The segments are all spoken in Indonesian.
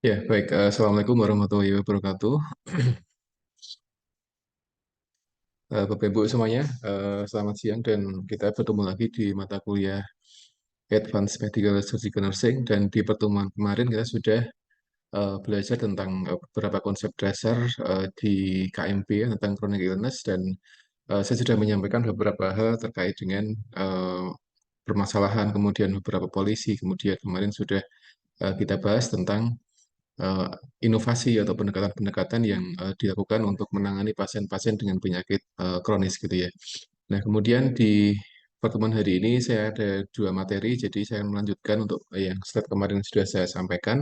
Ya, baik. Assalamualaikum warahmatullahi wabarakatuh. Bapak Ibu semuanya, selamat siang dan kita bertemu lagi di mata kuliah Advanced Medical Surgical Nursing dan di pertemuan kemarin kita sudah belajar tentang beberapa konsep dasar di KMP ya, tentang chronic illness dan saya sudah menyampaikan beberapa hal terkait dengan eh, permasalahan, kemudian beberapa polisi, kemudian kemarin sudah kita bahas tentang eh, inovasi atau pendekatan-pendekatan yang dilakukan untuk menangani pasien-pasien dengan penyakit kronis gitu ya. Nah, kemudian di pertemuan hari ini saya ada dua materi, jadi saya melanjutkan untuk yang slide kemarin sudah saya sampaikan.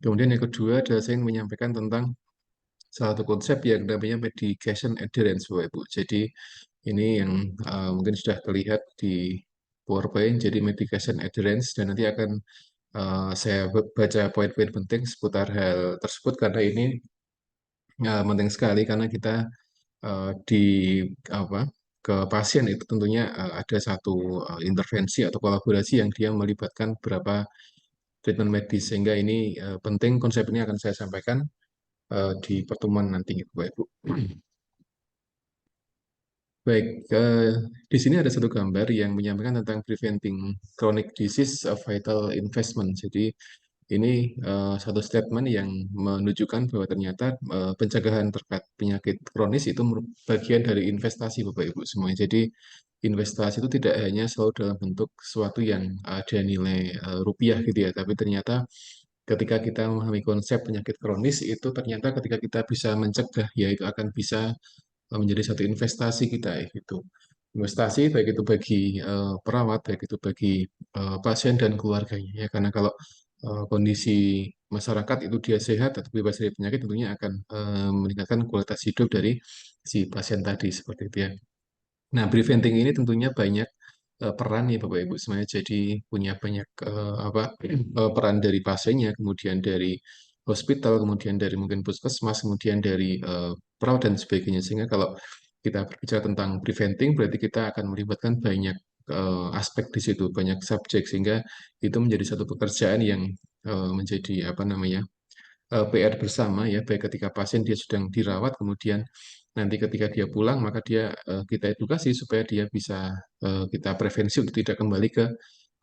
Kemudian yang kedua adalah saya ingin menyampaikan tentang salah satu konsep yang namanya medication adherence, Bapak Ibu. Jadi ini yang mungkin sudah terlihat di PowerPoint, jadi medication adherence, dan nanti akan saya baca poin-poin penting seputar hal tersebut karena ini penting sekali karena kita di apa ke pasien itu tentunya ada satu intervensi atau kolaborasi yang dia melibatkan beberapa treatment medis sehingga ini penting konsep ini akan saya sampaikan di pertemuan nanti Bapak Ibu. Baik, di sini ada satu gambar yang menyampaikan tentang preventing chronic disease of vital investment. Jadi ini satu statement yang menunjukkan bahwa ternyata pencegahan terkait penyakit kronis itu bagian dari investasi Bapak Ibu semuanya. Jadi investasi itu tidak hanya selalu dalam bentuk sesuatu yang ada nilai rupiah gitu ya, tapi ternyata ketika kita memahami konsep penyakit kronis itu ternyata ketika kita bisa mencegah ya itu akan bisa menjadi satu investasi kita ya gitu. Investasi baik itu bagi perawat, baik itu bagi pasien dan keluarganya ya karena kalau kondisi masyarakat itu dia sehat atau bebas dari penyakit tentunya akan meningkatkan kualitas hidup dari si pasien tadi seperti itu ya. Nah, preventing ini tentunya banyak peran ya Bapak Ibu semuanya. Jadi punya banyak peran dari pasiennya, kemudian dari hospital, kemudian dari mungkin puskesmas, kemudian dari perawat dan sebagainya. Sehingga kalau kita berbicara tentang preventing, berarti kita akan melibatkan banyak aspek di situ, banyak subjek, sehingga itu menjadi satu pekerjaan yang menjadi apa namanya PR bersama ya, baik ketika pasien dia sedang dirawat, kemudian nanti ketika dia pulang, maka dia kita edukasi supaya dia bisa kita prevensi untuk tidak kembali ke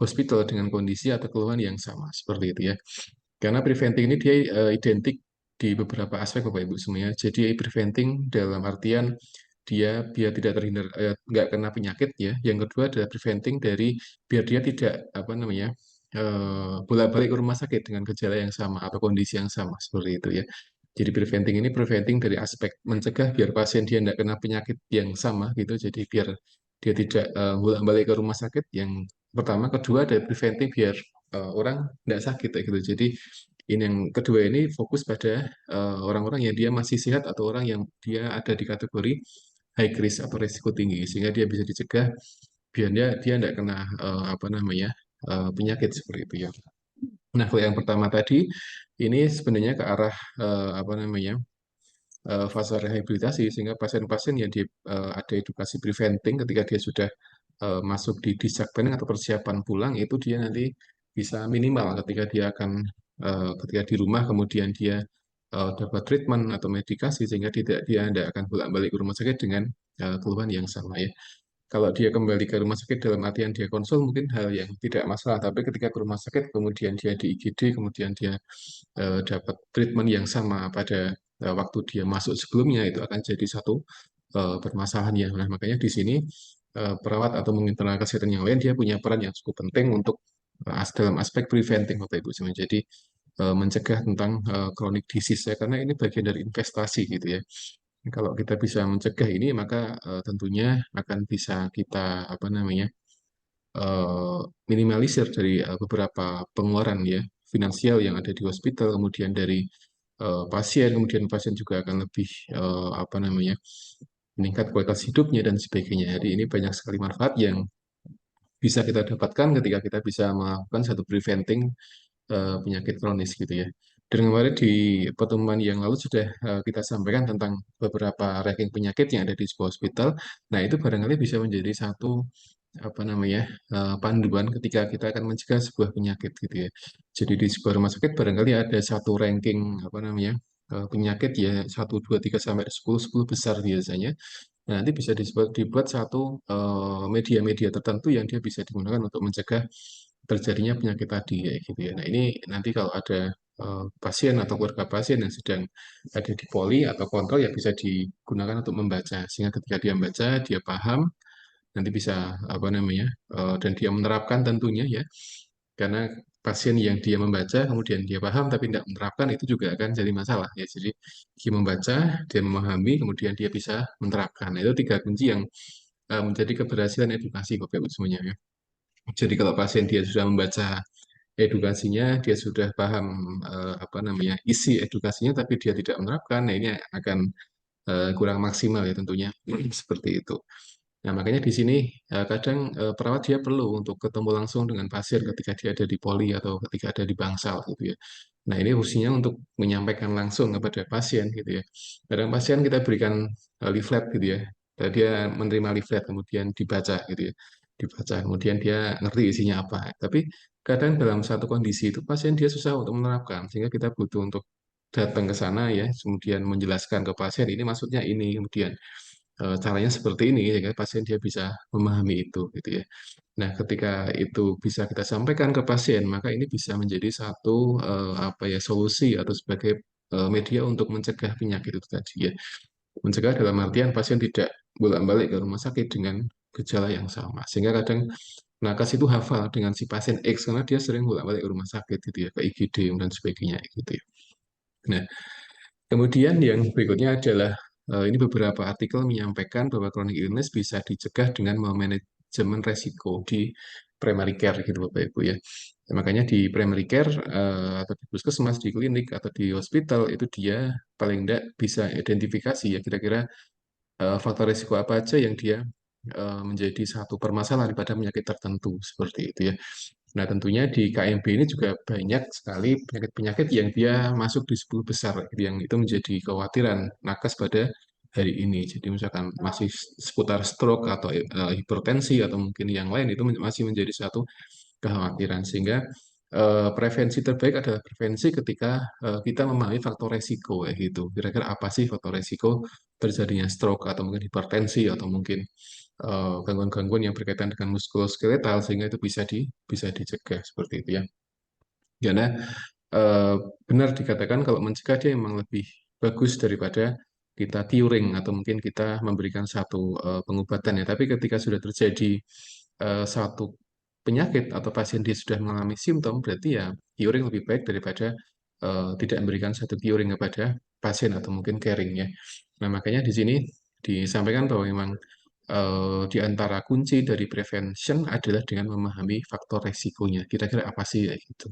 hospital dengan kondisi atau keluhan yang sama seperti itu ya. Karena preventing ini dia identik di beberapa aspek Bapak Ibu semuanya. Jadi preventing dalam artian dia biar tidak terhindar nggak kena penyakit ya. Yang kedua adalah preventing dari biar dia tidak apa namanya bolak-balik ke rumah sakit dengan gejala yang sama atau kondisi yang sama seperti itu ya. Jadi preventing ini preventing dari aspek mencegah biar pasien dia tidak kena penyakit yang sama gitu. Jadi biar dia tidak bolak-balik ke rumah sakit yang pertama, kedua ada preventing biar orang tidak sakit ya gitu. Jadi ini yang kedua ini fokus pada orang-orang yang dia masih sehat atau orang yang dia ada di kategori high risk atau risiko tinggi sehingga dia bisa dicegah biar dia tidak kena apa namanya penyakit seperti itu ya. Nah, kalau yang pertama tadi ini sebenarnya ke arah apa namanya fase rehabilitasi sehingga pasien-pasien yang ada edukasi preventing ketika dia sudah masuk di discharge planning atau persiapan pulang itu dia nanti bisa minimal ketika dia akan ketika di rumah kemudian dia dapat treatment atau medikasi sehingga dia tidak akan bolak-balik ke rumah sakit dengan keluhan yang sama ya. Kalau dia kembali ke rumah sakit dalam artian dia konsul mungkin hal yang tidak masalah, tapi ketika ke rumah sakit kemudian dia di IGD, kemudian dia dapat treatment yang sama pada waktu dia masuk sebelumnya itu akan jadi satu permasalahan ya. Nah, makanya di sini perawat atau mungkin tenaga kesehatan yang lain dia punya peran yang cukup penting untuk dalam aspek preventing Bapak Ibu semua. Jadi mencegah tentang chronic disease ya, karena ini bagian dari investasi gitu ya. Kalau kita bisa mencegah ini, maka tentunya akan bisa kita apa namanya eh, minimalisir dari beberapa pengeluaran ya finansial yang ada di hospital, kemudian dari pasien, kemudian pasien juga akan lebih apa namanya meningkat kualitas hidupnya dan sebagainya. Jadi ini banyak sekali manfaat yang bisa kita dapatkan ketika kita bisa melakukan satu preventing penyakit kronis gitu ya. Dan kemarin di pertemuan yang lalu sudah kita sampaikan tentang beberapa ranking penyakit yang ada di sebuah hospital. Nah, itu barangkali bisa menjadi satu apa namanya panduan ketika kita akan mencegah sebuah penyakit gitu ya. Jadi di sebuah rumah sakit barangkali ada satu ranking apa namanya penyakit ya 1, 2, 3 sampai 10, 10 besar biasanya. Nah, nanti bisa dibuat satu media-media tertentu yang dia bisa digunakan untuk mencegah terjadinya penyakit tadi ya gitu ya. Nah, ini nanti kalau ada pasien atau keluarga pasien yang sedang ada di poli atau kontrol ya bisa digunakan untuk membaca sehingga ketika dia membaca dia paham nanti bisa apa namanya dan dia menerapkan tentunya ya karena pasien yang dia membaca kemudian dia paham tapi tidak menerapkan itu juga akan jadi masalah ya jadi dia membaca dia memahami kemudian dia bisa menerapkan. Nah, itu tiga kunci yang menjadi keberhasilan edukasi Bapak Ibu semuanya ya. Jadi kalau pasien dia sudah membaca edukasinya dia sudah paham apa namanya isi edukasinya tapi dia tidak menerapkan nah ini akan kurang maksimal ya tentunya seperti itu. Nah, makanya di sini kadang perawat dia perlu untuk ketemu langsung dengan pasien ketika dia ada di poli atau ketika ada di bangsal gitu ya. Nah, ini fungsinya untuk menyampaikan langsung kepada pasien gitu ya. Kadang pasien kita berikan leaflet gitu ya. Dan dia menerima leaflet kemudian dibaca gitu ya. Dibaca kemudian dia ngerti isinya apa. Tapi kadang dalam satu kondisi itu pasien dia susah untuk menerapkan sehingga kita butuh untuk datang ke sana ya, kemudian menjelaskan ke pasien ini maksudnya ini, kemudian caranya seperti ini sehingga pasien dia bisa memahami itu gitu ya. Nah, ketika itu bisa kita sampaikan ke pasien, maka ini bisa menjadi satu apa ya solusi atau sebagai media untuk mencegah penyakit itu tadi ya. Mencegah dalam artian pasien tidak bolak-balik ke rumah sakit dengan gejala yang sama. Sehingga kadang nakes itu hafal dengan si pasien X karena dia sering bolak-balik ke rumah sakit gitu ya, ke IGD dan sebagainya gitu ya. Nah, kemudian yang berikutnya adalah ini beberapa artikel menyampaikan bahwa chronic illness bisa dicegah dengan memanajemen resiko di primary care gitu Bapak Ibu ya. Ya, makanya di primary care atau di puskesmas, di klinik atau di hospital itu dia paling tidak bisa identifikasi ya kira-kira faktor risiko apa aja yang dia menjadi satu permasalahan pada penyakit tertentu seperti itu ya. Nah, tentunya di KMB ini juga banyak sekali penyakit-penyakit yang dia masuk di 10 besar, yang itu menjadi kekhawatiran nakes pada hari ini. Jadi misalkan masih seputar stroke atau hipertensi atau mungkin yang lain itu masih menjadi satu kekhawatiran. Sehingga prevensi terbaik adalah prevensi ketika kita memahami faktor resiko ya gitu. Kira-kira apa sih faktor resiko terjadinya stroke atau mungkin hipertensi atau mungkin gangguan-gangguan yang berkaitan dengan muskuloskeletal sehingga itu bisa dicegah seperti itu ya. Karena eh, benar dikatakan kalau mencegah dia memang lebih bagus daripada kita curing atau mungkin kita memberikan satu pengobatan ya. Tapi ketika sudah terjadi satu penyakit atau pasien dia sudah mengalami simptom, berarti ya curing lebih baik daripada tidak memberikan satu curing kepada pasien atau mungkin caring ya. Nah, makanya di sini disampaikan bahwa memang di antara kunci dari prevention adalah dengan memahami faktor resikonya. Kira-kira apa sih ya gitu.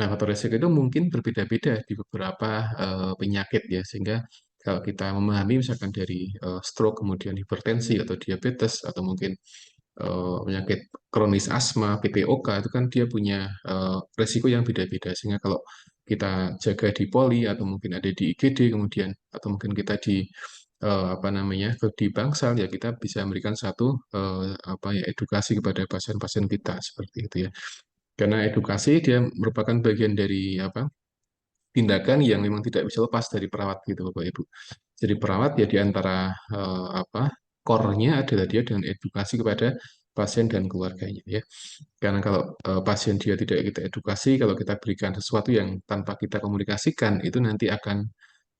Nah, faktor resiko itu mungkin berbeda-beda di beberapa penyakit ya, sehingga kalau kita memahami misalkan dari stroke, kemudian hipertensi atau diabetes atau mungkin penyakit kronis asma, PPOK itu kan dia punya resiko yang beda-beda. Sehingga kalau kita jaga di poli atau mungkin ada di IGD kemudian atau mungkin kita di apa namanya di bangsal ya kita bisa memberikan satu apa ya edukasi kepada pasien-pasien kita seperti itu ya. Karena edukasi dia merupakan bagian dari apa tindakan yang memang tidak bisa lepas dari perawat gitu Bapak Ibu. Jadi perawat ya di antara apa core-nya adalah dia dengan edukasi kepada pasien dan keluarganya ya. Karena kalau pasien dia tidak kita edukasi, kalau kita berikan sesuatu yang tanpa kita komunikasikan itu nanti akan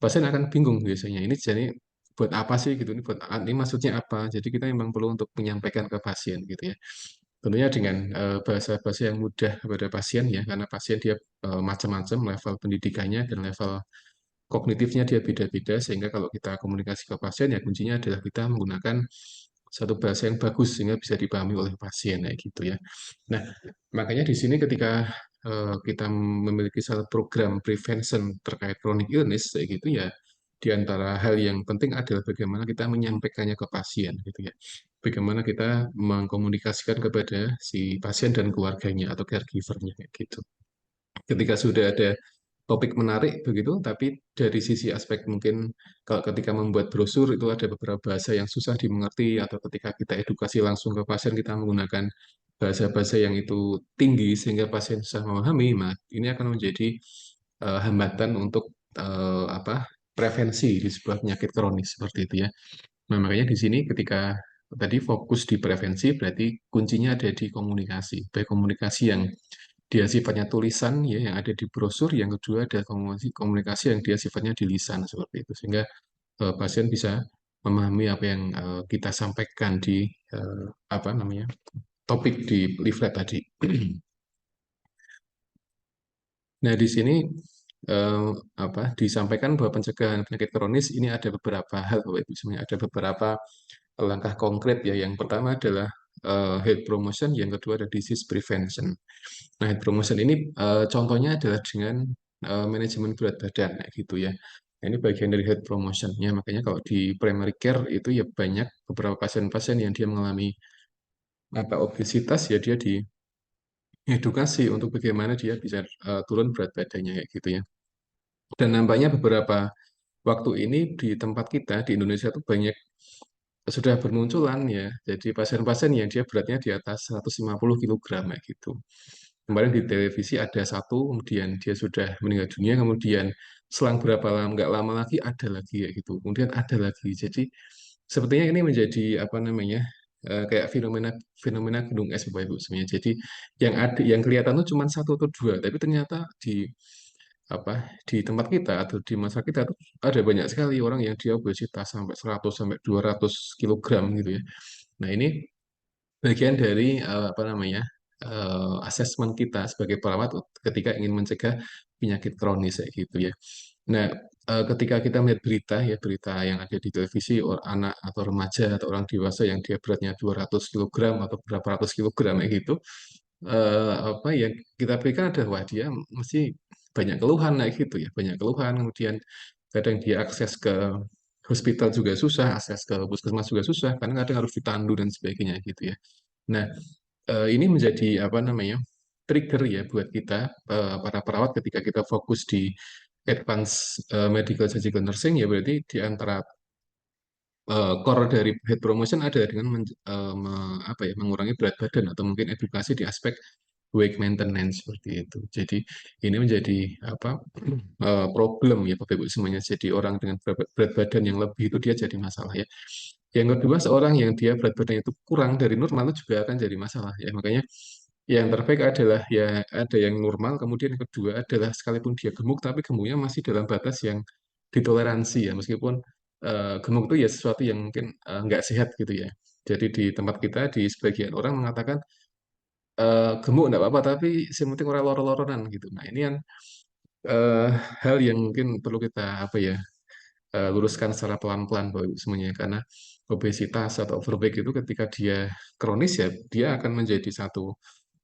pasien akan bingung biasanya. Ini jadi buat apa sih gitu? Ini maksudnya apa? Jadi kita memang perlu untuk menyampaikan ke pasien gitu ya. Tentunya dengan bahasa-bahasa yang mudah kepada pasien ya, karena pasien dia macam-macam level pendidikannya dan level kognitifnya dia beda-beda, sehingga kalau kita komunikasi ke pasien ya kuncinya adalah kita menggunakan satu bahasa yang bagus sehingga bisa dipahami oleh pasien kayak gitu ya. Nah, makanya di sini ketika kita memiliki satu program prevention terkait chronic illness kayak gitu ya, di antara hal yang penting adalah bagaimana kita menyampaikannya ke pasien gitu ya. Bagaimana kita mengkomunikasikan kepada si pasien dan keluarganya atau caregiver-nya kayak gitu. Ketika sudah ada topik menarik begitu, tapi dari sisi aspek mungkin kalau ketika membuat brosur itu ada beberapa bahasa yang susah dimengerti, atau ketika kita edukasi langsung ke pasien kita menggunakan bahasa-bahasa yang itu tinggi sehingga pasien susah memahami, nah ini akan menjadi hambatan untuk apa prevensi di sebuah penyakit kronis seperti itu ya. Nah, makanya di sini ketika tadi fokus di prevensi berarti kuncinya ada di komunikasi. Baik komunikasi yang dia sifatnya tulisan ya yang ada di brosur, yang kedua ada komunikasi komunikasi yang dia sifatnya di lisan seperti itu. Sehingga pasien bisa memahami apa yang kita sampaikan di apa namanya topik di leaflet tadi. Nah, di sini eh, apa disampaikan bahwa pencegahan penyakit kronis ini ada beberapa hal, Bapak Ibu. Sebenarnya ada beberapa langkah konkret ya. Yang pertama adalah health promotion, yang kedua ada disease prevention. Nah, health promotion ini contohnya adalah dengan manajemen berat badan ya, gitu ya. Nah, ini bagian dari health promotion-nya. Makanya kalau di primary care itu ya banyak beberapa pasien-pasien yang dia mengalami apa obesitas ya dia diedukasi untuk bagaimana dia bisa turun berat badannya kayak gitu ya. Dan nampaknya beberapa waktu ini di tempat kita di Indonesia tuh banyak sudah bermunculan ya. Jadi pasien-pasien yang dia beratnya di atas 150 kilogram ya gitu. Kemarin di televisi ada satu, kemudian dia sudah meninggal dunia, kemudian selang berapa lama, nggak lama lagi ada lagi ya gitu. Kemudian ada lagi. Jadi sepertinya ini menjadi apa namanya kayak fenomena fenomena gunung es Bapak Ibu sebenarnya. Jadi yang ada yang kelihatan tuh cuma satu atau dua, tapi ternyata di apa di tempat kita atau di masa kita tuh ada banyak sekali orang yang dia obesitas sampai 100 sampai 200 kilogram gitu ya. Nah, ini bagian dari apa namanya asesmen kita sebagai perawat ketika ingin mencegah penyakit kronis kayak gitu ya. Nah, ketika kita melihat berita ya berita yang ada di televisi anak atau remaja atau orang dewasa yang dia beratnya 200 kilogram atau berapa ratus kilogram kayak gitu, apa yang kita berikan adalah wah dia mesti banyak keluhan kayak gitu ya, banyak keluhan, kemudian kadang dia akses ke hospital juga susah, akses ke puskesmas juga susah, karena kadang harus ditandu dan sebagainya gitu ya. Nah, ini menjadi apa namanya trigger ya buat kita para perawat ketika kita fokus di advance medical surgical nursing ya berarti di antara core dari head promotion ada dengan apa ya mengurangi berat badan atau mungkin edukasi di aspek weight maintenance seperti itu. Jadi ini menjadi apa problem ya Bapak Ibu semuanya. Jadi orang dengan berat badan yang lebih itu dia jadi masalah ya. Yang kedua, seorang yang dia berat badannya itu kurang dari normal itu juga akan jadi masalah ya. Makanya yang terbaik adalah ya ada yang normal, kemudian yang kedua adalah sekalipun dia gemuk tapi gemuknya masih dalam batas yang ditoleransi ya. Meskipun gemuk itu ya sesuatu yang mungkin nggak sehat gitu ya. Jadi di tempat kita di sebagian orang mengatakan gemuk nggak apa-apa tapi yang penting orang loro-loronan gitu. Nah, ini kan eh, hal yang mungkin perlu kita apa ya luruskan secara pelan-pelan Bapak Ibu semuanya karena obesitas atau overweight itu ketika dia kronis ya dia akan menjadi satu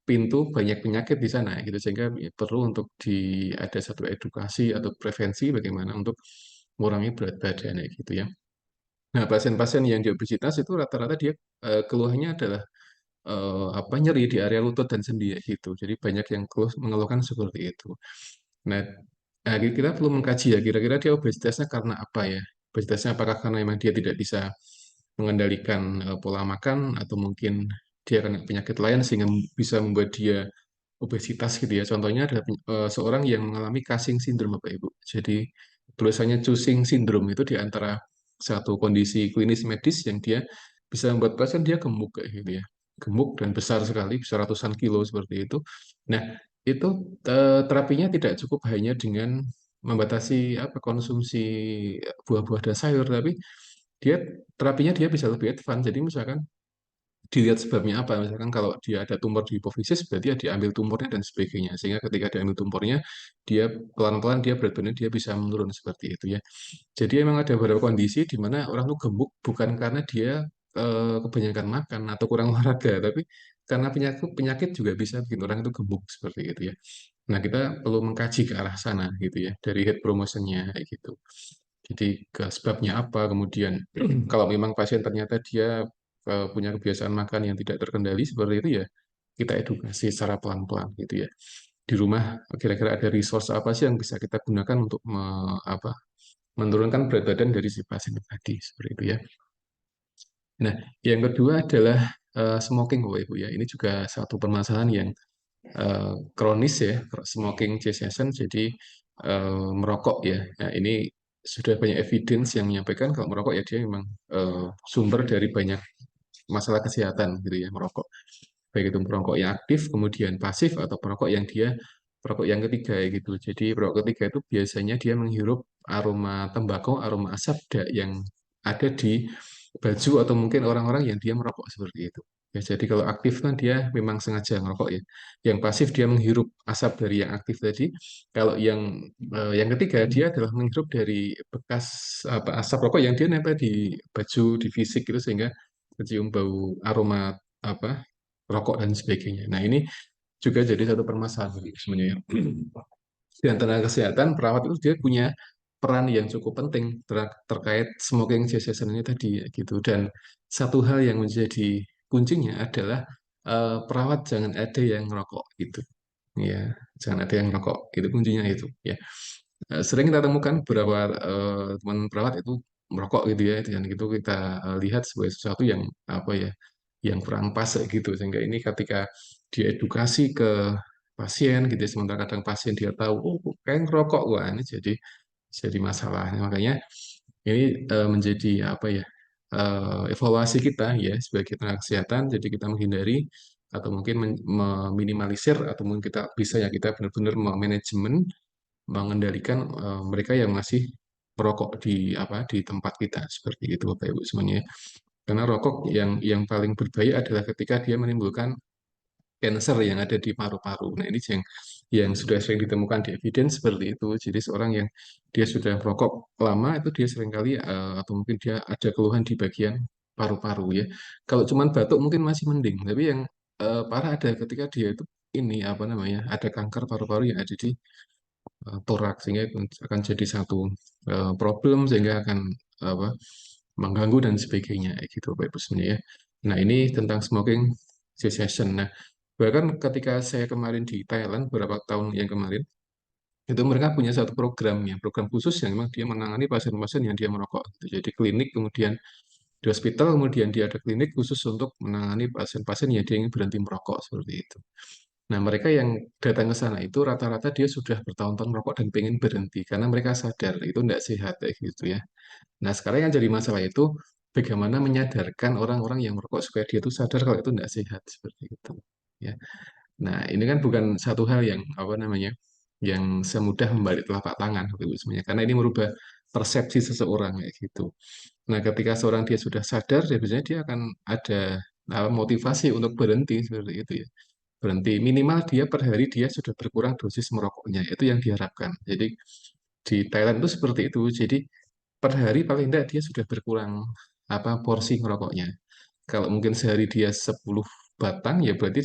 pintu banyak penyakit di sana gitu sehingga ya, perlu untuk ada satu edukasi atau prevensi bagaimana untuk mengurangi berat badan ya gitu ya. Nah, pasien-pasien yang di obesitas itu rata-rata dia keluhannya adalah apa nyeri di area lutut dan sendi ya gitu. Jadi banyak yang mengeluhkan seperti itu. Nah, kita perlu mengkaji ya, kira-kira dia obesitasnya karena apa ya? Obesitasnya apakah karena memang dia tidak bisa mengendalikan pola makan, atau mungkin dia kena penyakit lain sehingga bisa membuat dia obesitas gitu ya. Contohnya adalah seorang yang mengalami Cushing syndrome Bapak Ibu. Jadi tulisannya Cushing syndrome itu di antara satu kondisi klinis medis yang dia bisa membuat pasien dia gemuk kayak gitu ya. Gemuk dan besar sekali, bisa ratusan kilo seperti itu. Nah, itu terapinya tidak cukup hanya dengan membatasi apa konsumsi buah-buah dan sayur, tapi dia terapinya dia bisa lebih advance. Jadi misalkan dilihat sebabnya apa. Misalkan kalau dia ada tumor di hipofisis, berarti ya diambil tumornya dan sebagainya. Sehingga ketika diambil tumornya, dia pelan-pelan dia berat badannya dia bisa menurun seperti itu ya. Jadi memang ada beberapa kondisi di mana orang tuh gemuk bukan karena dia kebanyakan makan atau kurang olahraga, tapi karena penyakit penyakit juga bisa bikin orang itu gemuk seperti itu ya. Nah, kita perlu mengkaji ke arah sana gitu ya, dari head promotionnya kayak gitu. Jadi ke sebabnya apa, kemudian kalau memang pasien ternyata dia punya kebiasaan makan yang tidak terkendali seperti itu ya, kita edukasi secara pelan-pelan gitu ya. di rumah kira-kira ada resource apa sih yang bisa kita gunakan untuk menurunkan berat badan dari si pasien tadi seperti itu ya. Nah, yang kedua adalah smoking, Bapak Ibu ya. Ini juga satu permasalahan yang kronis ya, smoking cessation, jadi merokok ya. Nah, ini sudah banyak evidence yang menyampaikan kalau merokok ya dia memang sumber dari banyak masalah kesehatan gitu ya, merokok. Baik itu perokok yang aktif, kemudian pasif, atau perokok yang dia perokok yang ketiga ya gitu. Jadi perokok ketiga itu biasanya dia menghirup aroma tembakau, aroma asap yang ada di baju atau mungkin orang-orang yang dia merokok seperti itu. Ya, jadi kalau aktif kan dia memang sengaja merokok ya. Yang pasif dia menghirup asap dari yang aktif tadi. Kalau yang ketiga dia adalah menghirup dari bekas asap rokok yang dia nempel di baju, di fisik itu sehingga mencium bau aroma apa rokok dan sebagainya. Nah, ini juga jadi satu permasalahan sebenarnya. Di antara kesehatan, perawat itu dia punya peran yang cukup penting terkait smoking cessation ini tadi ya, gitu. Dan satu hal yang menjadi kuncinya adalah perawat jangan ada yang merokok gitu. Ya, jangan ada yang merokok. Itu kuncinya itu ya. Sering kita temukan beberapa teman perawat itu merokok gitu ya, dan itu kita lihat sebagai sesuatu yang apa ya, yang kurang pas gitu. Sehingga ini ketika dia edukasi ke pasien gitu ya, sementara kadang pasien dia tahu, oh kayak ngerokok, wah ini jadi masalah. Nah, makanya ini menjadi apa ya, evaluasi kita ya sebagai tenaga kesehatan, jadi kita menghindari atau mungkin meminimalisir atau mungkin kita bisa ya kita benar-benar memanajemen mengendalikan mereka yang masih merokok di tempat kita seperti itu Bapak Ibu semuanya. Karena rokok yang paling berbahaya adalah ketika dia menimbulkan cancer yang ada di paru-paru. Nah, ini yang sudah sering ditemukan di evidence seperti itu. Jadi seorang yang dia sudah merokok lama itu dia seringkali atau mungkin dia ada keluhan di bagian paru-paru ya. Kalau cuman batuk mungkin masih mending, tapi yang parah ada ketika dia itu ini apa namanya ada kanker paru-paru yang ada di toraks sehingga akan jadi satu problem sehingga akan apa mengganggu dan sebagainya kayak gitu Bapak Ibu semuanya ya. Nah, ini tentang smoking cessation. Nah, bahkan ketika saya kemarin di Thailand beberapa tahun yang kemarin itu mereka punya satu program khusus yang memang dia menangani pasien-pasien yang dia merokok gitu. Jadi klinik kemudian di hospital kemudian dia ada klinik khusus untuk menangani pasien-pasien yang dia ingin berhenti merokok seperti itu. Nah, mereka yang datang ke sana itu rata-rata dia sudah bertahun-tahun merokok dan pengen berhenti karena mereka sadar itu tidak sehat kayak gitu ya. Nah, sekarang yang jadi masalah itu bagaimana menyadarkan orang-orang yang merokok supaya dia itu sadar kalau itu tidak sehat seperti itu. Ya. Nah, ini kan bukan satu hal yang apa namanya, yang semudah membalik telapak tangan, Bapak Ibu semuanya, karena ini merubah persepsi seseorang kayak gitu. Nah, ketika seorang dia sudah sadar, ya biasanya dia akan ada motivasi untuk berhenti seperti itu ya. Berhenti minimal dia per hari dia sudah berkurang dosis merokoknya. Itu yang diharapkan. Jadi di Thailand itu seperti itu. Jadi per hari paling tidak dia sudah berkurang porsi merokoknya. Kalau mungkin sehari dia 10 batang ya berarti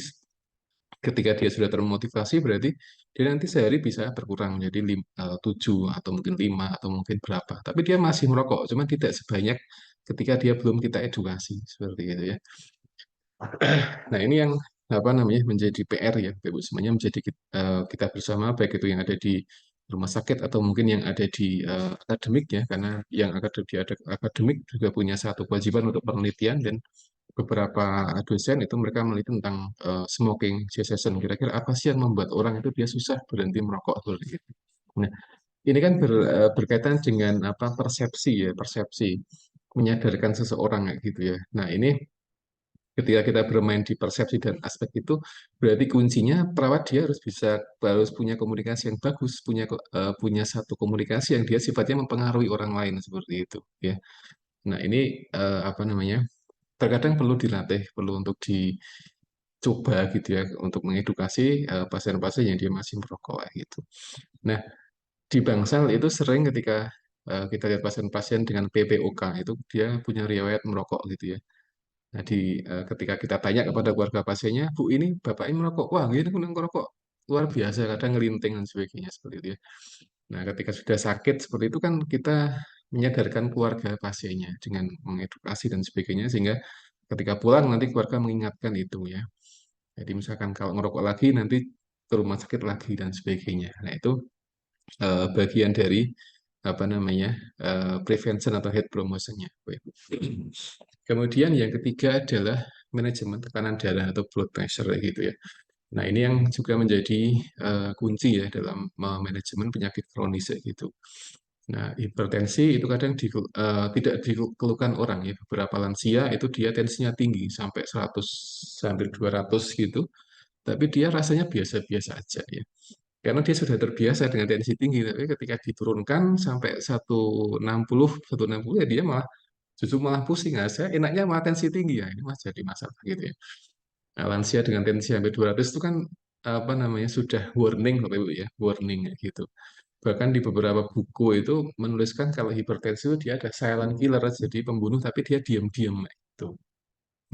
ketika dia sudah termotivasi berarti dia nanti sehari bisa berkurang menjadi 7 atau mungkin 5 atau mungkin berapa. Tapi dia masih merokok, cuma tidak sebanyak ketika dia belum kita edukasi seperti itu ya. Nah, ini yang apa namanya menjadi PR ya, Bapak Ibu semuanya menjadi kita bersama baik itu yang ada di rumah sakit atau mungkin yang ada di akademik ya, karena yang di akademik juga punya satu kewajiban untuk penelitian dan beberapa dosen itu mereka meneliti tentang smoking cessation. Kira-kira apa sih yang membuat orang itu dia susah berhenti merokok seperti itu. Nah, ini kan berkaitan dengan persepsi ya, persepsi menyadarkan seseorang kayak gitu ya. Nah, ini ketika kita bermain di persepsi dan aspek itu, berarti kuncinya perawat dia harus punya komunikasi yang bagus, punya satu komunikasi yang dia sifatnya mempengaruhi orang lain seperti itu, ya. Nah, ini apa namanya? Terkadang perlu dilatih, perlu untuk dicoba gitu ya, untuk mengedukasi pasien-pasien yang dia masih merokok kayak gitu. Nah, di bangsal itu sering ketika kita lihat pasien-pasien dengan PPOK itu dia punya riwayat merokok gitu ya. Nah, ketika kita tanya kepada keluarga pasiennya, Bu, ini Bapak ini merokok. Wah, gini aku merokok. Luar biasa, kadang ngelinting dan sebagainya seperti itu ya. Nah, ketika sudah sakit seperti itu kan kita menyadarkan keluarga pasiennya dengan mengedukasi dan sebagainya, sehingga ketika pulang nanti keluarga mengingatkan itu ya. Jadi misalkan kalau ngerokok lagi nanti ke rumah sakit lagi dan sebagainya. Nah, itu bagian dari apa namanya prevention atau health promotion-nya. Kemudian yang ketiga adalah manajemen tekanan darah atau blood pressure gitu ya. Nah, ini yang juga menjadi kunci ya dalam manajemen penyakit kronis ya gitu. Nah, hipertensi itu kadang tidak dikeluhkan orang ya. Beberapa lansia itu dia tensinya tinggi sampai 100 sampai 200 gitu, tapi dia rasanya biasa-biasa aja ya. Karena dia sudah terbiasa dengan tensi tinggi, tapi ketika diturunkan sampai 160 ya dia malah justru malah pusing. Nah, saya enaknya malah tensi tinggi ya, ini mas jadi masalah gitu ya. Nah, lansia dengan tensi sampai 200 itu kan apa namanya sudah warning Bapak Ibu ya, warning ya gitu. Bahkan di beberapa buku itu menuliskan kalau hipertensi itu dia ada silent killer, jadi pembunuh tapi dia diam-diam itu.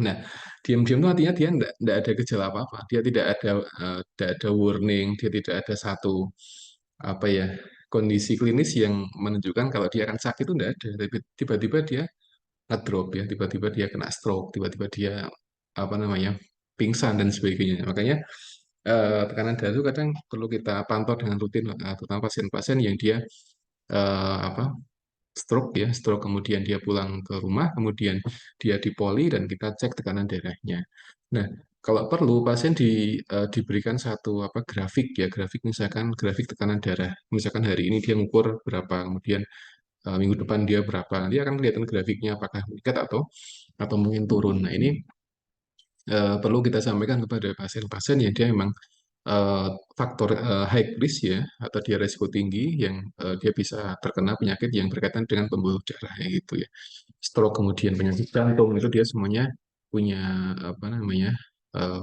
Nah, diam-diam itu artinya dia tidak ada gejala apa-apa. Dia tidak ada warning, dia tidak ada satu apa ya kondisi klinis yang menunjukkan kalau dia akan sakit itu tidak ada. Tapi tiba-tiba dia ngedrop ya, tiba-tiba dia kena stroke, tiba-tiba dia apa namanya pingsan dan sebagainya. Makanya tekanan darah itu kadang perlu kita pantau dengan rutin, terutama pasien-pasien yang dia apa stroke ya, stroke kemudian dia pulang ke rumah, kemudian dia dipoli dan kita cek tekanan darahnya. Nah, kalau perlu pasien diberikan satu apa grafik ya, grafik misalkan grafik tekanan darah. Misalkan hari ini dia ngukur berapa, kemudian minggu depan dia berapa. Nanti akan kelihatan grafiknya apakah meningkat atau mungkin turun. Nah, ini perlu kita sampaikan kepada pasien-pasien yang dia memang eh, faktor high risk ya atau dia risiko tinggi yang dia bisa terkena penyakit yang berkaitan dengan pembuluh darah ya gitu ya. Stroke kemudian penyakit jantung itu dia semuanya punya apa namanya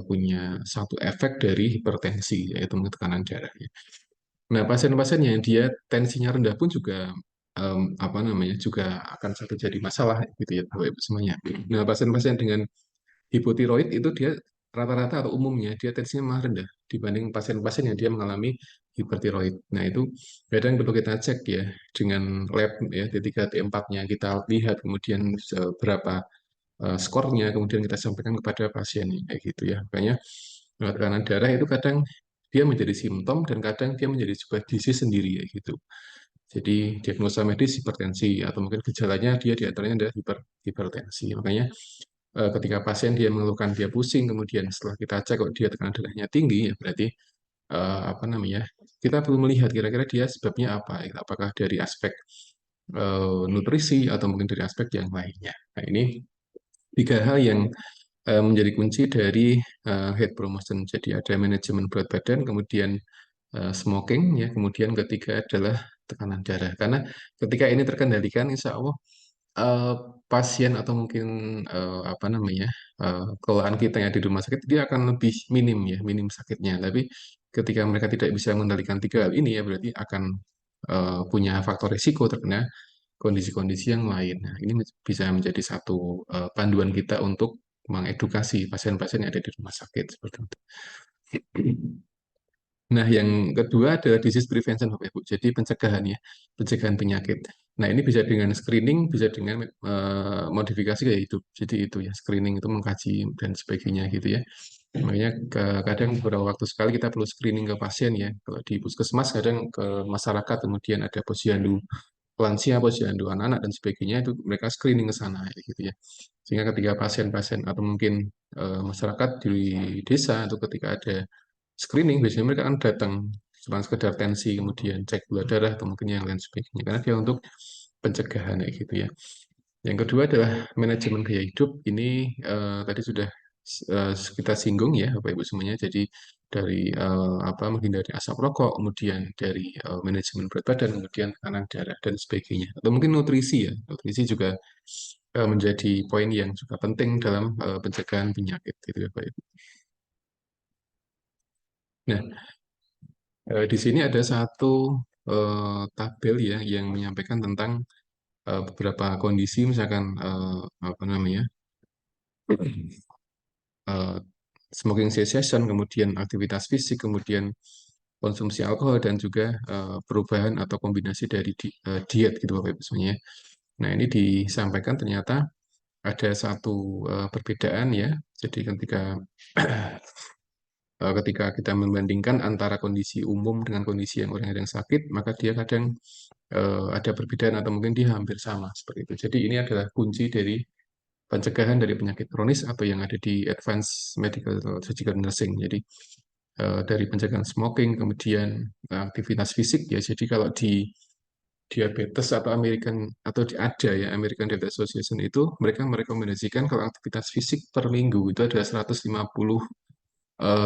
punya satu efek dari hipertensi yaitu tekanan darah ya. Nah, pasien-pasien yang dia tensinya rendah pun juga apa namanya juga akan satu jadi masalah gitu ya Bapak Ibu semuanya. Nah, pasien-pasien dengan hipotiroid itu dia rata-rata atau umumnya dia tensinya malah rendah dibanding pasien-pasien yang dia mengalami hipertiroid. Nah, itu kadang perlu kita cek ya dengan lab ya T3 T4-nya kita lihat kemudian berapa skornya kemudian kita sampaikan kepada pasien kayak gitu ya. Makanya tekanan darah itu kadang dia menjadi simptom dan kadang dia menjadi sebuah disease sendiri ya gitu. Jadi diagnosa medis hipertensi atau mungkin gejalanya dia diantaranya adalah hipertensi. Makanya ketika pasien dia mengeluhkan dia pusing, kemudian setelah kita cek kok dia tekanan darahnya tinggi, ya berarti apa namanya? Kita perlu melihat kira-kira dia sebabnya apa, ya. Apakah dari aspek nutrisi atau mungkin dari aspek yang lainnya. Nah, ini tiga hal yang menjadi kunci dari health promotion. Jadi ada manajemen berat badan, kemudian smoking, ya, kemudian ketiga adalah tekanan darah. Karena ketika ini terkendalikan, insya Allah eh, pasien atau mungkin apa namanya keluhan kita yang di rumah sakit dia akan lebih minim ya minim sakitnya. Tapi ketika mereka tidak bisa mengendalikan tiga hal ini ya berarti akan punya faktor risiko terkena kondisi-kondisi yang lain. Nah, ini bisa menjadi satu panduan kita untuk mengedukasi pasien-pasien yang ada di rumah sakit seperti itu. Nah, yang kedua adalah disease prevention, Bapak Ibu. Jadi pencegahan ya, pencegahan penyakit. Nah, ini bisa dengan screening, bisa dengan modifikasi gaya hidup. Jadi itu ya, screening itu mengkaji dan sebagainya gitu ya. Makanya kadang beberapa waktu sekali kita perlu screening ke pasien ya. Kalau di puskesmas kadang ke masyarakat, kemudian ada posyandu lansia, posyandu anak-anak dan sebagainya itu mereka screening ke sana ya, gitu ya. Sehingga ketika pasien-pasien atau mungkin masyarakat di desa itu ketika ada screening biasanya mereka akan datang cuma sekedar tensi kemudian cek gula darah atau mungkin yang lain sebagainya karena dia untuk pencegahan kayak gitu ya. Yang kedua adalah manajemen gaya hidup. Ini tadi sudah kita singgung ya Bapak Ibu semuanya. Jadi dari apa menghindari asap rokok, kemudian dari manajemen berat badan, kemudian tekanan darah dan sebagainya. Atau mungkin nutrisi ya. Nutrisi juga menjadi poin yang juga penting dalam pencegahan penyakit gitu ya Bapak Ibu. Nah, di sini ada satu tabel ya yang menyampaikan tentang beberapa kondisi, misalkan apa namanya eh, smoking cessation, kemudian aktivitas fisik, kemudian konsumsi alkohol dan juga perubahan atau kombinasi dari diet gitu Bapak Ibu semuanya. Nah ini disampaikan ternyata ada satu perbedaan ya. Jadi ketika ketika kita membandingkan antara kondisi umum dengan kondisi yang orang yang sakit, maka dia kadang ada perbedaan atau mungkin dia hampir sama seperti itu. Jadi ini adalah kunci dari pencegahan dari penyakit kronis atau yang ada di Advanced Medical Surgical Nursing. Jadi dari pencegahan smoking, kemudian aktivitas fisik ya. Jadi kalau di diabetes atau ada ya American Diabetes Association itu mereka merekomendasikan kalau aktivitas fisik per minggu itu ada 150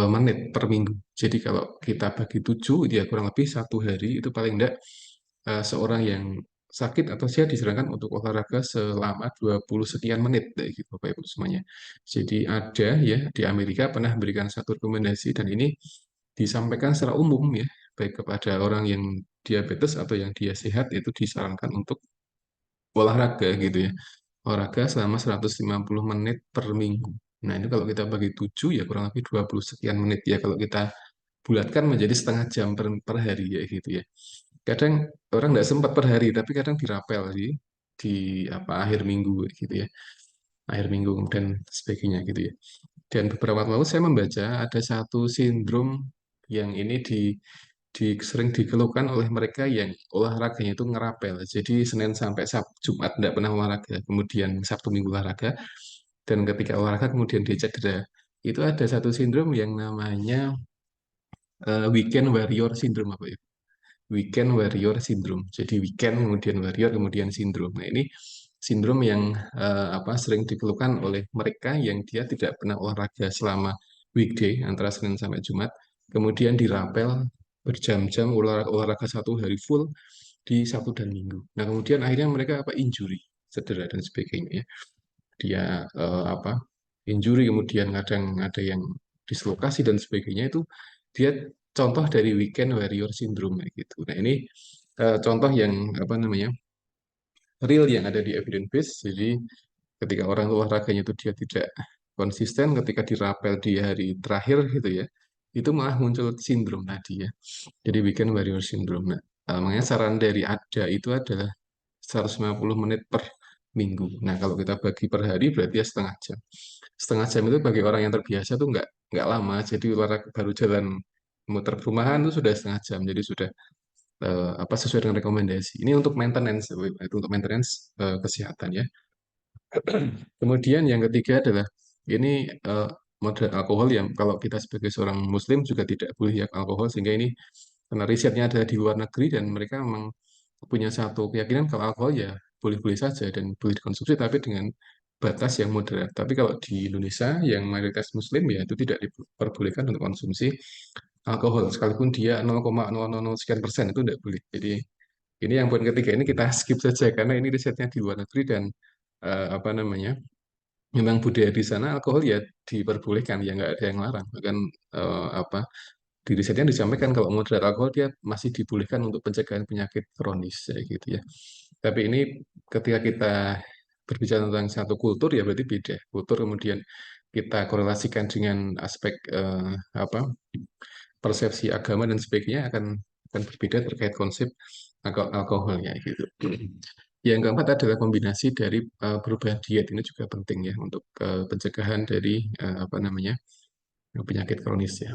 menit per minggu. Jadi kalau kita bagi 7, dia kurang lebih 1 hari itu paling tidak seorang yang sakit atau sehat disarankan untuk olahraga selama 20 sekian menit, kayak gitu Bapak Ibu semuanya. Jadi ada ya di Amerika pernah memberikan satu rekomendasi dan ini disampaikan secara umum ya, baik kepada orang yang diabetes atau yang dia sehat itu disarankan untuk olahraga gitu ya. Olahraga selama 150 menit per minggu. Nah, ini kalau kita bagi 7 ya kurang lebih 20 sekian menit ya kalau kita bulatkan menjadi setengah jam per hari ya gitu ya. Kadang orang nggak sempat per hari, tapi kadang dirapel di apa akhir minggu gitu ya. Akhir minggu dan sebagainya gitu ya. Dan beberapa waktu lalu saya membaca ada satu sindrom yang ini sering dikeluhkan oleh mereka yang olahraganya itu ngerapel. Jadi Senin sampai Jumat tidak pernah olahraga, kemudian Sabtu Minggu olahraga, dan ketika olahraga kemudian dia cedera. Itu ada satu sindrom yang namanya weekend warrior syndrome apa ya? Weekend warrior syndrome. Jadi weekend kemudian warrior kemudian syndrome. Nah, ini sindrom yang sering dikeluhkan oleh mereka yang dia tidak pernah olahraga selama weekday antara Senin sampai Jumat, kemudian dirapel berjam-jam olahraga 1 hari full di Sabtu dan Minggu. Nah, kemudian akhirnya mereka injury, cedera dan sebagainya ya. Dia injury kemudian kadang ada yang dislokasi dan sebagainya itu dia contoh dari weekend warrior syndrome kayak gitu. Nah, ini contoh yang real yang ada di evidence base. Jadi ketika orang olahraganya itu dia tidak konsisten, ketika dirapel di hari terakhir gitu ya, itu malah muncul sindrom tadi ya. Jadi weekend warrior syndrome. Nah, makanya saran dari ADA itu adalah 150 menit per minggu. Nah, kalau kita bagi per hari berarti ya setengah jam. Setengah jam itu bagi orang yang terbiasa tuh nggak lama. Jadi olahraga baru jalan muter perumahan itu sudah setengah jam. Jadi sudah sesuai dengan rekomendasi. Ini untuk maintenance, itu untuk maintenance kesehatan ya. Kemudian yang ketiga adalah ini moderat alkohol yang kalau kita sebagai seorang Muslim juga tidak boleh ya alkohol sehingga ini karena risetnya ada di luar negeri dan mereka memang punya satu keyakinan kalau alkohol ya boleh-boleh saja dan boleh dikonsumsi tapi dengan batas yang moderat. Tapi kalau di Indonesia yang mayoritas Muslim ya itu tidak diperbolehkan untuk konsumsi alkohol sekalipun dia 0,000 sekian persen itu tidak boleh. Jadi ini yang poin ketiga ini kita skip saja karena ini risetnya di luar negeri dan memang budaya di sana alkohol ya diperbolehkan ya nggak ada yang larang bahkan eh, apa di risetnya disampaikan kalau moderat alkohol dia masih dibolehkan untuk pencegahan penyakit kronis kayak gitu ya. Tapi ini ketika kita berbicara tentang satu kultur ya berarti beda kultur kemudian kita korelasikan dengan aspek persepsi agama dan sebagainya akan berbeda terkait konsep alkoholnya gitu. Yang keempat adalah kombinasi dari perubahan diet ini juga penting ya untuk pencegahan dari penyakit kronis ya.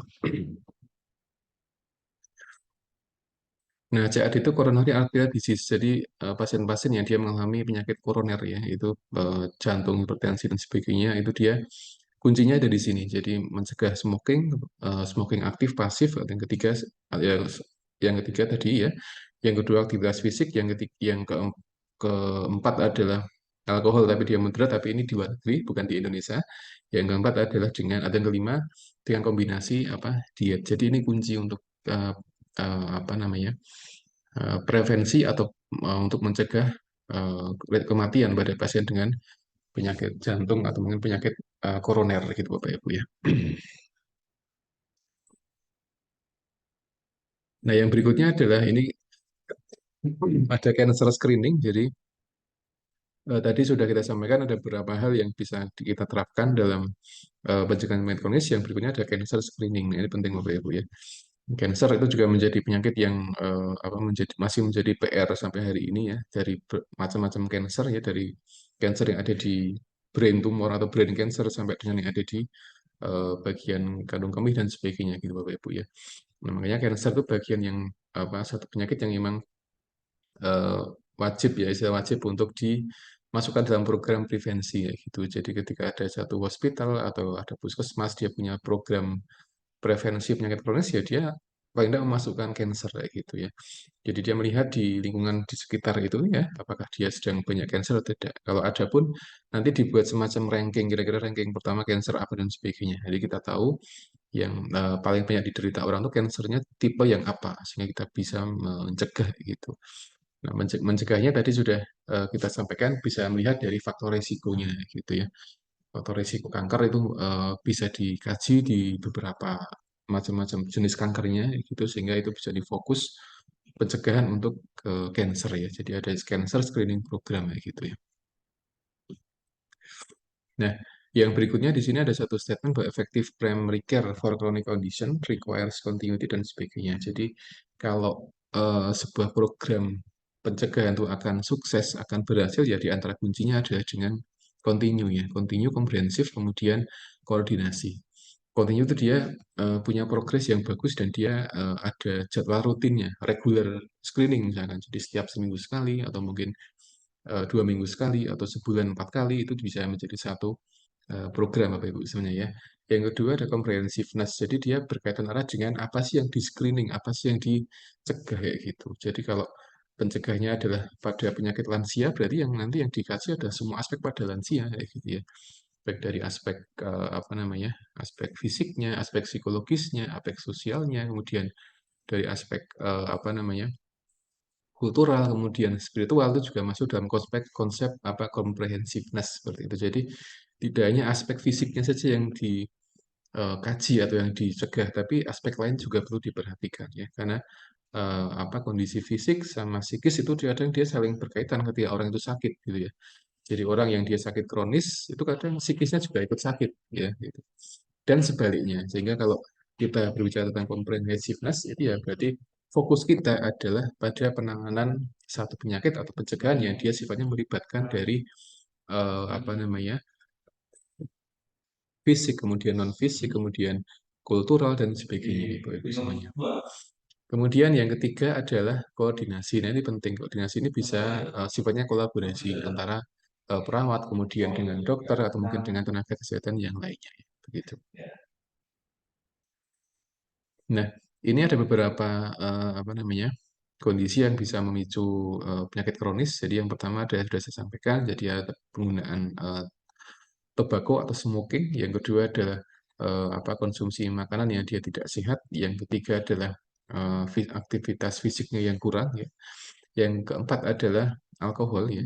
Nah, CAD itu coronary arterial disease. Jadi pasien-pasien yang dia mengalami penyakit koroner ya, itu jantung, hipertensi dan sebagainya, itu dia kuncinya ada di sini. Jadi mencegah smoking, smoking aktif, pasif. Yang ketiga tadi ya, yang kedua aktivitas fisik, yang keempat adalah alkohol tapi dia moderat, tapi ini di luar negeri, bukan di Indonesia. Yang keempat adalah ada yang kelima dengan kombinasi diet. Jadi ini kunci untuk eh, prevensi atau untuk mencegah kematian pada pasien dengan penyakit jantung atau mungkin penyakit koroner gitu Bapak Ibu ya. Nah, yang berikutnya adalah ini ada cancer screening. Jadi tadi sudah kita sampaikan ada beberapa hal yang bisa kita terapkan dalam pencegahan penyakit kronis. Yang berikutnya ada cancer screening. Nah, ini penting Bapak Ibu ya. Cancer itu juga menjadi penyakit yang masih menjadi PR sampai hari ini ya dari macam-macam cancer ya dari cancer yang ada di brain tumor atau brain cancer sampai dengan yang ada di bagian kandung kemih dan sebagainya gitu Bapak Ibu ya. Nah, makanya kanker itu bagian yang satu penyakit yang memang eh, wajib ya, istilah wajib untuk dimasukkan dalam program prevensi ya gitu. Jadi ketika ada satu hospital atau ada puskesmas dia punya program prevensi penyakit kronis ya dia paling tidak memasukkan cancer kayak gitu ya. Jadi dia melihat di lingkungan di sekitar itu ya, apakah dia sedang banyak cancer atau tidak. Kalau ada pun nanti dibuat semacam ranking, kira-kira ranking pertama cancer apa dan sebagainya. Jadi kita tahu yang paling banyak diderita orang itu cancernya tipe yang apa, sehingga kita bisa mencegah gitu. Nah, mencegahnya tadi sudah kita sampaikan bisa melihat dari faktor resikonya gitu ya. Faktor risiko kanker itu bisa dikaji di beberapa macam-macam jenis kankernya gitu sehingga itu bisa difokus pencegahan untuk cancer ya. Jadi ada cancer screening program ya gitu ya. Nah, yang berikutnya di sini ada satu statement bahwa effective primary care for chronic condition requires continuity dan sebagainya. Jadi kalau sebuah program pencegahan itu akan sukses, akan berhasil ya di antara kuncinya adalah dengan continue ya, continue komprehensif kemudian koordinasi. Continue itu dia punya progres yang bagus dan dia ada jadwal rutinnya, regular screening misalkan. Jadi setiap seminggu sekali atau mungkin 2 minggu sekali atau sebulan 4 kali itu bisa menjadi satu program Bapak Ibu sebenarnya ya. Yang kedua ada comprehensiveness. Jadi dia berkaitan erat dengan apa sih yang di screening, apa sih yang dicegah kayak gitu. Jadi kalau pencegahnya adalah pada penyakit lansia, berarti yang nanti yang dikaji adalah semua aspek pada lansia kayak gitu ya. Baik dari aspek apa namanya, aspek fisiknya, aspek psikologisnya, aspek sosialnya, kemudian dari aspek apa namanya, kultural, kemudian spiritual itu juga masuk dalam konsep konsep apa comprehensiveness seperti itu. Jadi tidak hanya aspek fisiknya saja yang dikaji atau yang dicegah, tapi aspek lain juga perlu diperhatikan ya, karena apa kondisi fisik sama psikis itu kadang dia saling berkaitan ketika orang itu sakit gitu ya. Jadi orang yang dia sakit kronis itu kadang psikisnya juga ikut sakit ya gitu. Dan sebaliknya. Sehingga kalau kita berbicara tentang comprehensiveness itu ya berarti fokus kita adalah pada penanganan satu penyakit atau pencegahan yang dia sifatnya melibatkan dari apa namanya fisik, kemudian non fisik, kemudian kultural dan sebagainya itu semuanya. Kemudian yang ketiga adalah koordinasi. Nah ini penting. Koordinasi ini bisa sifatnya kolaborasi antara perawat, kemudian dengan dokter atau mungkin dengan tenaga kesehatan yang lainnya. Begitu. Nah, ini ada beberapa apa namanya kondisi yang bisa memicu penyakit kronis. Jadi yang pertama adalah sudah saya sampaikan, jadi ada penggunaan tobacco atau smoking. Yang kedua adalah apa konsumsi makanan yang dia tidak sehat. Yang ketiga adalah aktivitas fisiknya yang kurang. Ya. Yang keempat adalah alkohol. Ya.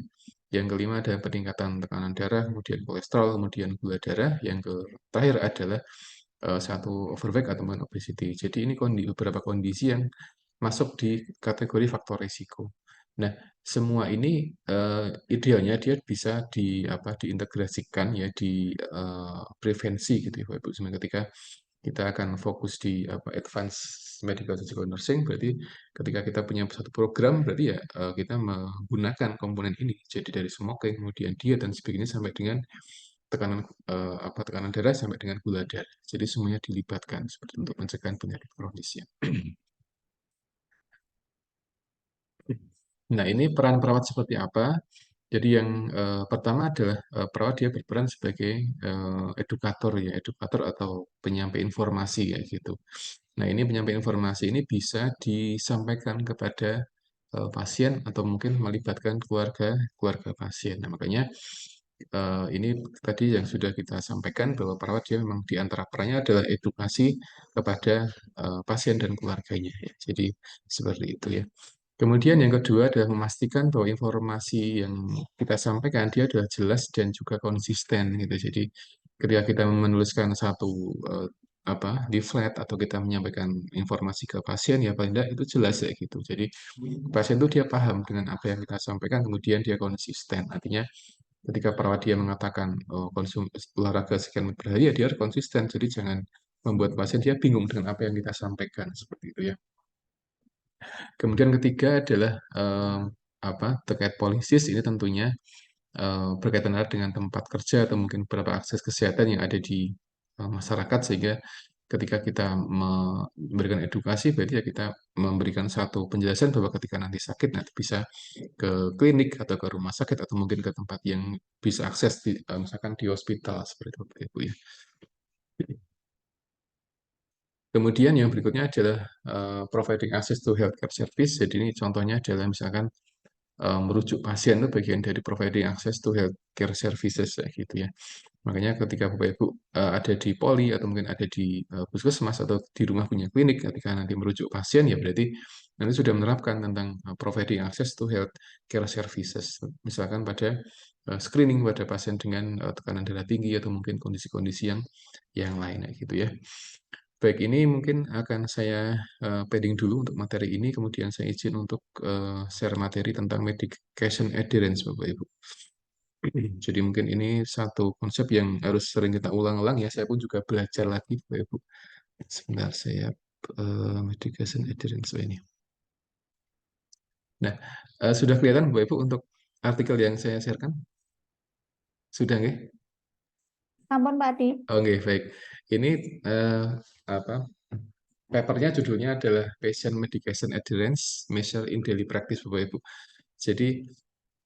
Yang kelima adalah peningkatan tekanan darah, kemudian kolesterol, kemudian gula darah. Yang terakhir adalah satu overweight atau obesity. Jadi ini beberapa kondisi yang masuk di kategori faktor risiko. Nah, semua ini idealnya dia bisa diintegrasikan ya di prevensi gitu ya Bapak Ibu. Sebenarnya ketika kita akan fokus di advance medical surgical nursing berarti ketika kita punya satu program berarti ya kita menggunakan komponen ini. Jadi dari smoking kemudian diet dan sebagainya sampai dengan tekanan tekanan darah sampai dengan gula darah. Jadi semuanya dilibatkan seperti untuk pencegahan penyakit kronis ya. Nah, ini peran perawat seperti apa? Jadi yang pertama adalah perawat dia berperan sebagai edukator ya, edukator atau penyampai informasi ya gitu. Nah, ini penyampai informasi ini bisa disampaikan kepada pasien atau mungkin melibatkan keluarga keluarga pasien. Nah, makanya ini tadi yang sudah kita sampaikan bahwa perawat dia memang di antara perannya adalah edukasi kepada pasien dan keluarganya ya. Jadi seperti itu ya. Kemudian yang kedua adalah memastikan bahwa informasi yang kita sampaikan dia adalah jelas dan juga konsisten gitu. Jadi ketika kita menuliskan satu leaflet atau kita menyampaikan informasi ke pasien ya paling tidak itu jelas ya gitu. Jadi pasien itu dia paham dengan apa yang kita sampaikan kemudian dia konsisten. Artinya ketika perawat dia mengatakan konsum olahraga sekian menit per hari ya dia harus konsisten. Jadi jangan membuat pasien dia bingung dengan apa yang kita sampaikan seperti itu ya. Kemudian ketiga adalah terkait polisis ini tentunya berkaitan erat dengan tempat kerja atau mungkin beberapa akses kesehatan yang ada di masyarakat, sehingga ketika kita memberikan edukasi berarti ya kita memberikan satu penjelasan bahwa ketika nanti sakit nanti bisa ke klinik atau ke rumah sakit atau mungkin ke tempat yang bisa akses di misalkan di hospital seperti itu Bapak Ibu ya. Kemudian yang berikutnya adalah providing access to healthcare service. Jadi ini contohnya adalah misalkan merujuk pasien itu bagian dari providing access to healthcare services ya gitu ya. Makanya ketika Bapak Ibu ada di poli atau mungkin ada di puskesmas atau di rumah punya klinik, ketika nanti merujuk pasien ya berarti nanti sudah menerapkan tentang providing access to healthcare services. Misalkan pada screening pada pasien dengan tekanan darah tinggi atau mungkin kondisi-kondisi yang lain ya gitu ya. Baik, ini mungkin akan saya padding dulu untuk materi ini, kemudian saya izin untuk share materi tentang medication adherence, Bapak Ibu. Jadi mungkin ini satu konsep yang harus sering kita ulang-ulang ya. Saya pun juga belajar lagi, Bapak Ibu. Sebentar, saya medication adherence ini. Nah, sudah kelihatan Bapak Ibu untuk artikel yang saya sharekan? Sudah nggih? Sampun Pak Di. Oke, baik. Ini apa? Papernya judulnya adalah Patient Medication Adherence Measure in Daily Practice, Bapak Ibu. Jadi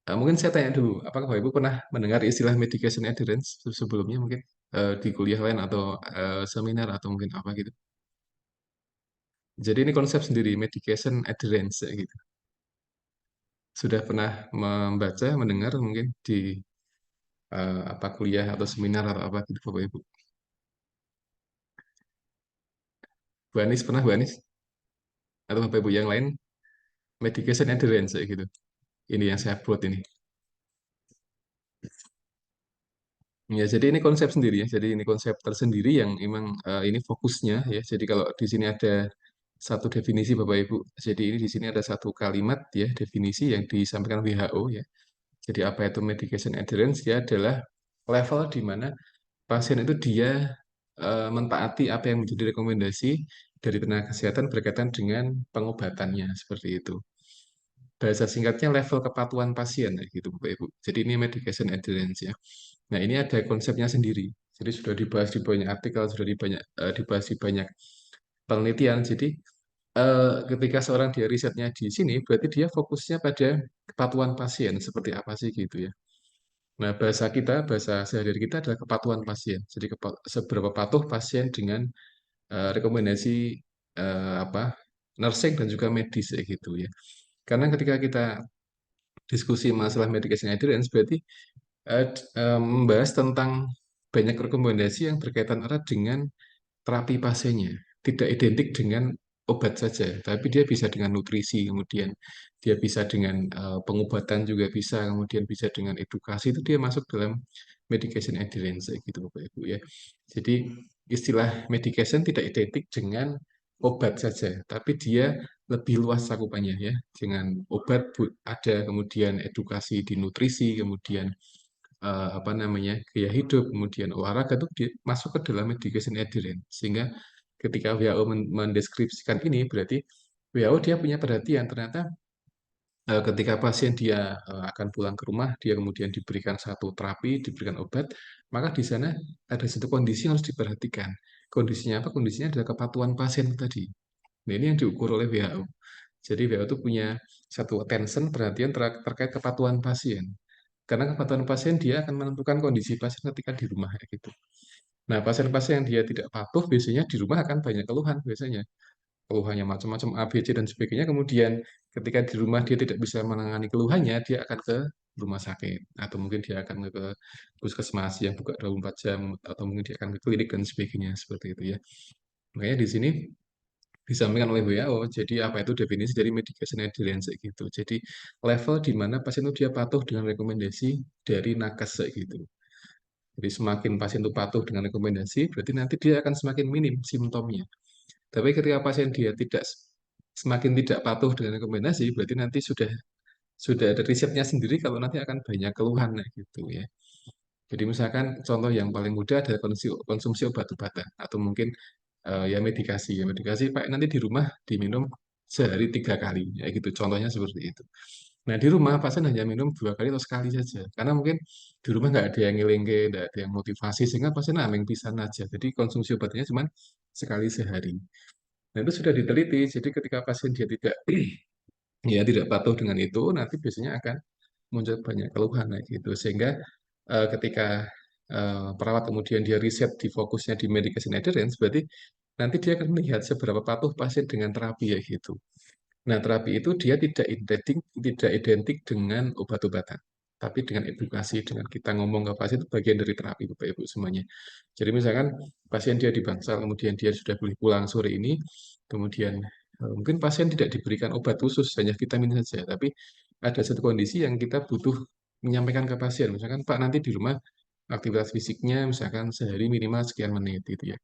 mungkin saya tanya dulu, apakah Bapak Ibu pernah mendengar istilah medication adherence sebelumnya mungkin di kuliah lain atau seminar atau mungkin apa gitu? Jadi ini konsep sendiri medication adherence ya, gitu. Sudah pernah membaca, mendengar mungkin di apa kuliah atau seminar atau apa gitu Bapak Ibu? Bu Anis pernah Bu Anis atau Bapak Ibu yang lain medication adherence ya, gitu. Ini yang saya buat ini. Ya, jadi ini konsep sendiri ya. Jadi ini konsep tersendiri yang memang ini fokusnya ya. Jadi kalau di sini ada satu definisi Bapak Ibu. Jadi ini di sini ada satu kalimat ya definisi yang disampaikan WHO ya. Jadi apa itu medication adherence? Dia adalah level di mana pasien itu dia mentaati apa yang menjadi rekomendasi dari tenaga kesehatan berkaitan dengan pengobatannya seperti itu. Bahasa singkatnya level kepatuhan pasien ya, gitu Bapak Ibu. Jadi ini medication adherence ya. Nah, ini ada konsepnya sendiri. Jadi sudah dibahas di banyak artikel, sudah dibahas di banyak penelitian. Jadi ketika seorang dia risetnya di sini, berarti dia fokusnya pada kepatuhan pasien seperti apa sih gitu ya. Nah, bahasa kita, bahasa sehari-hari kita adalah kepatuhan pasien. Jadi seberapa patuh pasien dengan rekomendasi apa nursing dan juga medis ya gitu ya. Karena ketika kita diskusi masalah medication adherence, berarti membahas tentang banyak rekomendasi yang berkaitan erat dengan terapi pasiennya. Tidak identik dengan obat saja, tapi dia bisa dengan nutrisi, kemudian dia bisa dengan pengobatan juga bisa, kemudian bisa dengan edukasi, itu dia masuk dalam medication adherence gitu Bapak Ibu ya. Jadi istilah medication tidak identik dengan obat saja, tapi dia lebih luas cakupannya ya. Dengan obat ada, kemudian edukasi di nutrisi, kemudian apa namanya gaya hidup, kemudian olahraga itu masuk ke dalam medication adherence. Sehingga ketika WHO mendeskripsikan ini berarti WHO dia punya perhatian ternyata ketika pasien dia akan pulang ke rumah, dia kemudian diberikan satu terapi, diberikan obat, maka di sana ada satu kondisi yang harus diperhatikan. Kondisinya apa? Kondisinya adalah kepatuhan pasien tadi. Nah, ini yang diukur oleh WHO. Jadi WHO itu punya satu attention, perhatian terkait kepatuhan pasien. Karena kepatuhan pasien dia akan menentukan kondisi pasien ketika di rumah ya gitu. Nah, pasien-pasien yang dia tidak patuh biasanya di rumah akan banyak keluhan biasanya. Keluhannya macam-macam A, B, C dan sebagainya. Kemudian ketika di rumah dia tidak bisa menangani keluhannya, dia akan ke rumah sakit atau mungkin dia akan ke puskesmas yang buka 24 jam atau mungkin dia akan ke klinik dan sebagainya seperti itu ya. Makanya di sini disampaikan oleh WHO. Jadi apa itu definisi dari medication adherence gitu. Jadi level di mana pasien itu dia patuh dengan rekomendasi dari nakes gitu. Jadi semakin pasien itu patuh dengan rekomendasi, berarti nanti dia akan semakin minim simptomnya. Tapi ketika pasien dia tidak semakin tidak patuh dengan rekomendasi, berarti nanti sudah ada risetnya sendiri kalau nanti akan banyak keluhan gitu ya. Jadi misalkan contoh yang paling mudah adalah konsumsi obat-obatan atau mungkin ya medikasi. Ya medikasi Pak nanti di rumah diminum sehari 3 kali, ya gitu. Contohnya seperti itu. Nah, di rumah pasien hanya minum 2 kali atau sekali saja. Karena mungkin di rumah nggak ada yang ngelengke, nggak ada yang motivasi, sehingga pasien ameng pisan aja. Jadi konsumsi obatnya cuma sekali sehari. Nah, itu sudah diteliti. Jadi ketika pasien dia tidak ya tidak patuh dengan itu, nanti biasanya akan muncul banyak keluhan kayak gitu. Sehingga ketika perawat kemudian dia riset di fokusnya di medication adherence, berarti nanti dia akan melihat seberapa patuh pasien dengan terapi ya gitu. Nah, terapi itu dia tidak identik dengan obat-obatan, tapi dengan edukasi, dengan kita ngomong ke pasien itu bagian dari terapi, Bapak Ibu semuanya. Jadi misalkan pasien dia di bangsal, kemudian dia sudah boleh pulang sore ini, kemudian mungkin pasien tidak diberikan obat khusus, hanya vitamin saja, tapi ada satu kondisi yang kita butuh menyampaikan ke pasien, misalkan Pak nanti di rumah aktivitas fisiknya misalkan sehari minimal sekian menit gitu ya.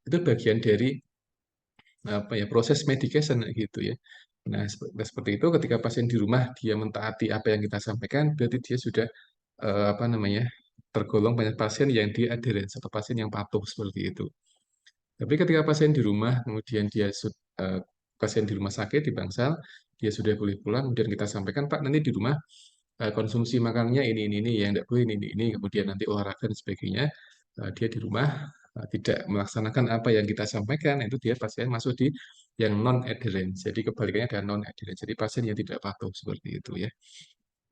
Itu bagian dari apa ya proses medication gitu ya. Nah, seperti itu ketika pasien di rumah dia mentaati apa yang kita sampaikan, berarti dia sudah apa namanya tergolong banyak pasien yang dia adherence atau pasien yang patuh seperti itu. Tapi ketika pasien di rumah, kemudian pasien di rumah sakit di bangsal, dia sudah boleh pulang, kemudian kita sampaikan Pak nanti di rumah konsumsi makanannya ini, yang tidak boleh ini, kemudian nanti olahraga dan sebagainya. Dia di rumah tidak melaksanakan apa yang kita sampaikan, itu dia pasien masuk di yang non adherence. Jadi kebalikannya ada non adherence. Jadi pasien yang tidak patuh seperti itu ya.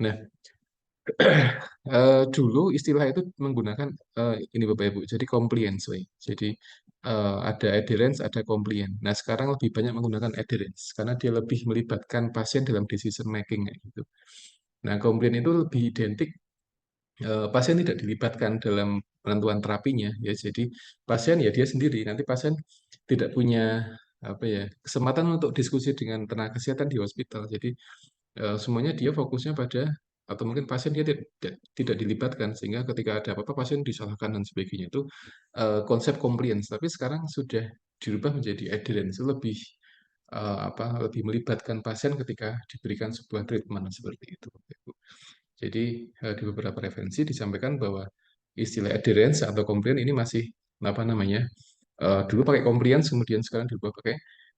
Nah, dulu istilah itu menggunakan ini Bapak Ibu. Jadi compliance, way. Jadi ada adherence, ada compliance. Nah, sekarang lebih banyak menggunakan adherence karena dia lebih melibatkan pasien dalam decision making kayak gitu. Nah, komplain itu lebih identik pasien tidak dilibatkan dalam penentuan terapinya ya. Jadi pasien ya dia sendiri. Nanti pasien tidak punya apa ya kesempatan untuk diskusi dengan tenaga kesehatan di hospital. Jadi semuanya dia fokusnya pada atau mungkin pasien dia tidak dilibatkan sehingga ketika ada apa-apa pasien disalahkan dan sebagainya itu konsep compliance. Tapi sekarang sudah dirubah menjadi adherence itu lebih apa lebih melibatkan pasien ketika diberikan sebuah treatment seperti itu. Jadi di beberapa referensi disampaikan bahwa istilah adherence atau compliance ini masih apa namanya dulu pakai compliance kemudian sekarang dirubah pakai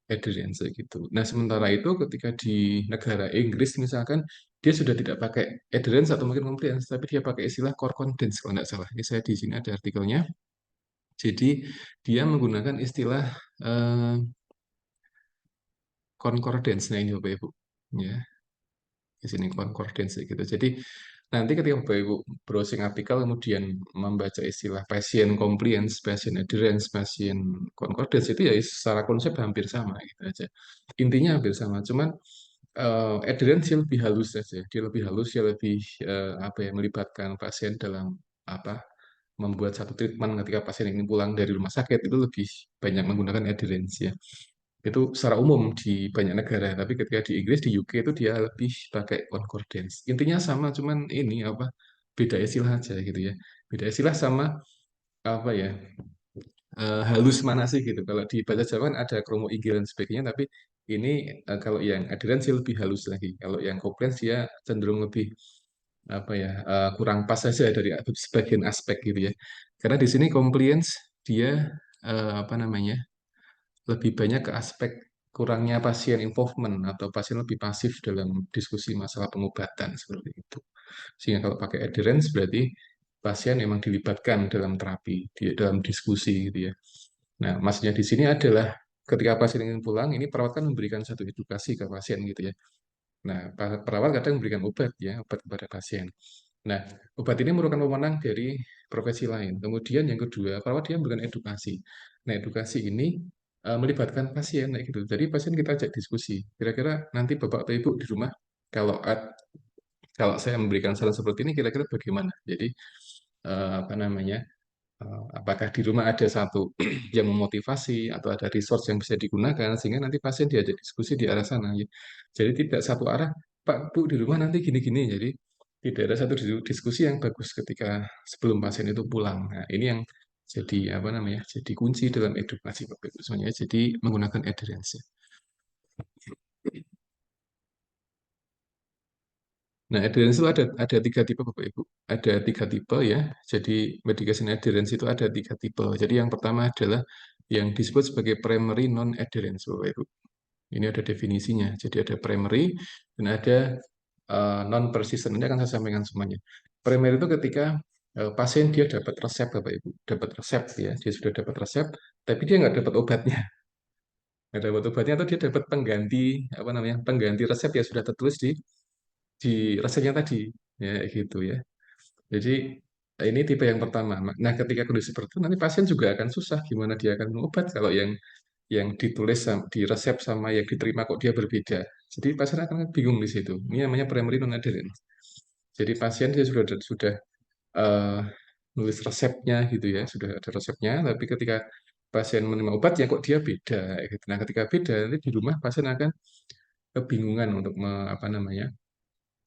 adherence gitu. Nah sementara itu ketika di negara Inggris misalkan dia sudah tidak pakai adherence atau mungkin compliance tapi dia pakai istilah concordance kalau tidak salah. Ini saya di sini ada artikelnya. Jadi dia menggunakan istilah eh, concordance. Nah ini Bapak Ibu. Ya, di sini concordance gitu. Jadi nanti ketika Bapak Ibu browsing artikel kemudian membaca istilah passion compliance, passion adherence, passion concordance itu ya secara konsep hampir sama gitu aja. Intinya hampir sama, cuman adherence dia lebih halus saja. Dia lebih halus, dia lebih apa ya melibatkan pasien dalam apa membuat satu treatment ketika pasien ingin pulang dari rumah sakit itu lebih banyak menggunakan adherence ya. Itu secara umum di banyak negara, tapi ketika di Inggris, di UK itu dia lebih pakai concordance. Intinya sama, cuman ini apa beda istilah aja gitu ya. Beda istilah sama apa ya halus mana sih gitu. Kalau di bahasa Jawa kan ada kromo inggil dan sebagainya, tapi ini kalau yang adherence sih lebih halus lagi. Kalau yang compliance dia cenderung lebih apa ya kurang pas saja dari sebagian aspek gitu ya. Karena di sini compliance dia apa namanya lebih banyak ke aspek kurangnya pasien involvement atau pasien lebih pasif dalam diskusi masalah pengobatan seperti itu. Sehingga kalau pakai adherence berarti pasien memang dilibatkan dalam terapi, dalam diskusi gitu ya. Nah, maksudnya di sini adalah ketika pasien ingin pulang, ini perawat kan memberikan satu edukasi ke pasien gitu ya. Nah, perawat kadang memberikan obat ya, obat kepada pasien. Nah, obat ini merupakan pemenang dari profesi lain. Kemudian yang kedua, perawat dia memberikan edukasi. Nah, edukasi ini melibatkan pasien, kayak gitu. Jadi pasien kita ajak diskusi. Kira-kira nanti bapak atau ibu di rumah, kalau kalau saya memberikan saran seperti ini, kira-kira bagaimana? Jadi apa namanya? Apakah di rumah ada satu yang memotivasi atau ada resource yang bisa digunakan sehingga nanti pasien diajak diskusi di arah sana ya. Jadi tidak satu arah, Pak, Bu, di rumah nanti gini-gini. Jadi tidak ada satu diskusi yang bagus ketika sebelum pasien itu pulang. Nah, ini yang jadi apa namanya? Jadi kunci dalam edukasi Bapak Ibu semuanya. Jadi menggunakan adherence. Ya. Nah, adherence itu ada 3 tipe Bapak Ibu. Ada 3 tipe ya. Jadi medication adherence itu ada 3 tipe. Jadi yang pertama adalah yang disebut sebagai primary non-adherence Bapak Ibu. Ini ada definisinya. Jadi ada primary dan ada non persistent. Ini akan saya sampaikan semuanya. Primer itu ketika pasien dia dapat resep, Bapak Ibu, dapat resep ya, dia sudah dapat resep, tapi dia nggak dapat obatnya. Nggak dapat obatnya atau dia dapat pengganti apa namanya pengganti resep ya sudah tertulis di resepnya tadi, ya gitu ya. Jadi ini tipe yang pertama. Nah, ketika kondisi seperti itu nanti pasien juga akan susah gimana dia akan minum obat kalau yang ditulis di resep sama yang diterima kok dia berbeda. Jadi pasien akan bingung di situ. Ini namanya primary non-adherence. Jadi pasien dia sudah eh, nulis resepnya gitu ya, sudah ada resepnya, tapi ketika pasien menerima obat ya kok dia beda gitu. Nah, ketika beda nanti di rumah pasien akan kebingungan untuk apa namanya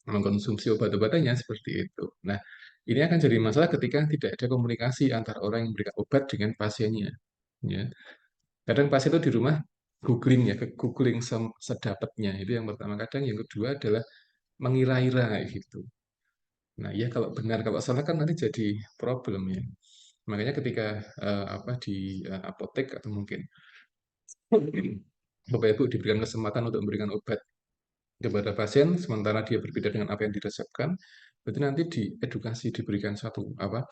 mengkonsumsi obat-obatannya seperti itu. Nah, ini akan jadi masalah ketika tidak ada komunikasi antara orang yang memberikan obat dengan pasiennya. Ya. Kadang pasien itu di rumah googling ya, ke googling sedapatnya. Itu yang pertama. Kadang yang kedua adalah mengira-ira gitu. Nah, ya kalau benar, kalau salah kan nanti jadi problem ya. Makanya ketika apa di apotek atau mungkin Bapak Ibu diberikan kesempatan untuk memberikan obat kepada pasien, sementara dia berbeda dengan apa yang diresepkan, berarti nanti diedukasi, diberikan satu apa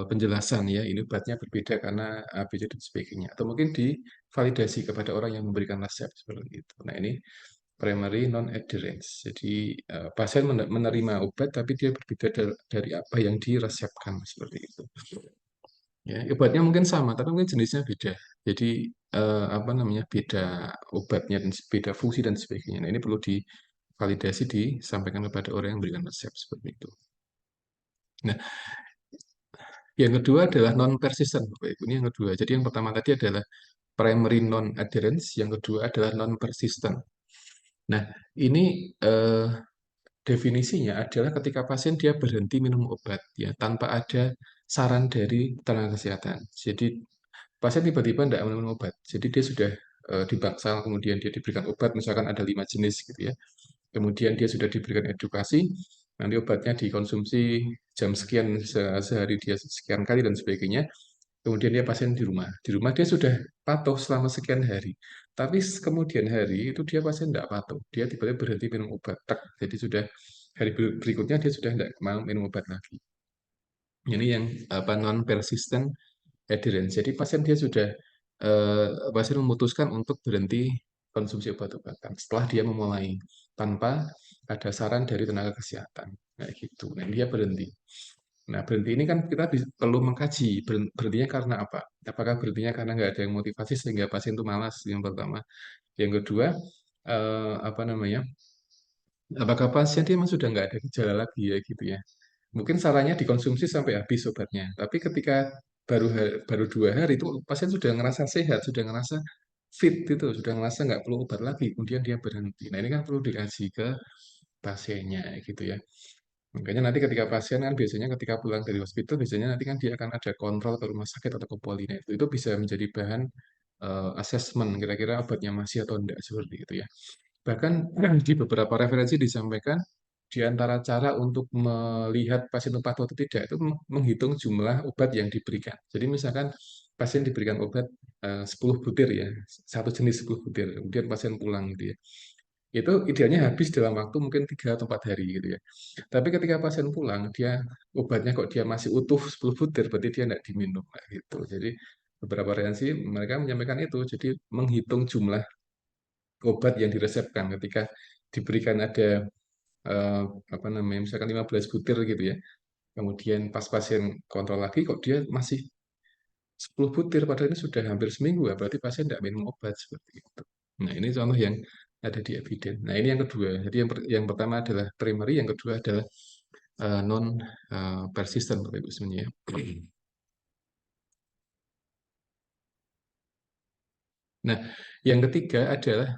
penjelasan ya, ini obatnya berbeda karena A, B, C, dan sebagainya. Atau mungkin divalidasi kepada orang yang memberikan resep seperti itu. Nah ini primary non-adherence. Jadi pasien menerima obat tapi dia berbeda dari apa yang diresepkan seperti itu. Ya, obatnya mungkin sama, tapi mungkin jenisnya beda. Jadi apa namanya beda obatnya dan beda fungsi dan sebagainya. Nah ini perlu divalidasi, disampaikan kepada orang yang memberikan resep seperti itu. Nah, yang kedua adalah non-persistent, Bapak Ibu. Ini yang kedua. Jadi yang pertama tadi adalah primary non-adherence, yang kedua adalah non-persistent. Nah, ini definisinya adalah ketika pasien dia berhenti minum obat ya tanpa ada saran dari tenaga kesehatan. Jadi pasien tiba-tiba tidak minum obat. Jadi dia sudah dibaksal, kemudian dia diberikan obat, misalkan ada 5 jenis gitu ya. Kemudian dia sudah diberikan edukasi, nanti obatnya dikonsumsi jam sekian sehari dia sekian kali dan sebagainya. Kemudian dia pasien di rumah. Di rumah dia sudah patuh selama sekian hari. Tapi kemudian hari itu dia pasien tidak patuh. Dia tiba-tiba berhenti minum obat. Tak. Jadi sudah hari berikutnya dia sudah tidak mau minum obat lagi. Ini yang apa non persistent adherence. Jadi pasien dia sudah pasien memutuskan untuk berhenti konsumsi obat-obatan setelah dia memulai tanpa ada saran dari tenaga kesehatan. Kayak gitu. Nah, dia berhenti. Nah, berhenti ini kan kita perlu mengkaji berhentinya karena apa? Apakah berhentinya karena nggak ada yang motivasi sehingga pasien itu malas yang pertama. Yang kedua, apa namanya? Apakah pasien dia memang sudah nggak ada gejala lagi ya gitu ya? Mungkin sarannya dikonsumsi sampai habis obatnya. Tapi ketika baru 2 hari itu pasien sudah ngerasa sehat, sudah ngerasa fit itu, sudah ngerasa nggak perlu obat lagi, kemudian dia berhenti. Nah ini kan perlu dikaji ke pasiennya gitu ya. Makanya nanti ketika pasien kan biasanya ketika pulang dari hospital biasanya nanti kan dia akan ada kontrol ke rumah sakit atau ke poli. Nah, itu bisa menjadi bahan assessment kira-kira obatnya masih atau enggak seperti itu ya. Bahkan di beberapa referensi disampaikan di antara cara untuk melihat pasien itu patuh atau tidak itu menghitung jumlah obat yang diberikan. Jadi misalkan pasien diberikan obat 10 butir ya, satu jenis 10 butir, kemudian pasien pulang gitu ya. Itu idealnya habis dalam waktu mungkin 3 atau 4 hari gitu ya. Tapi ketika pasien pulang, dia obatnya kok dia masih utuh 10 butir, berarti dia tidak diminum nah, gitu. Jadi beberapa reagensi mereka menyampaikan itu, jadi menghitung jumlah obat yang diresepkan ketika diberikan ada eh, apa namanya misalkan 15 butir gitu ya. Kemudian pas pasien kontrol lagi kok dia masih 10 butir padahal ini sudah hampir seminggu ya, berarti pasien tidak minum obat seperti itu. Nah, ini contoh yang ada di eviden. Nah, ini yang kedua. Jadi yang pertama adalah primary, yang kedua adalah non persistent Bapak Ibu semuanya ya. Nah, yang ketiga adalah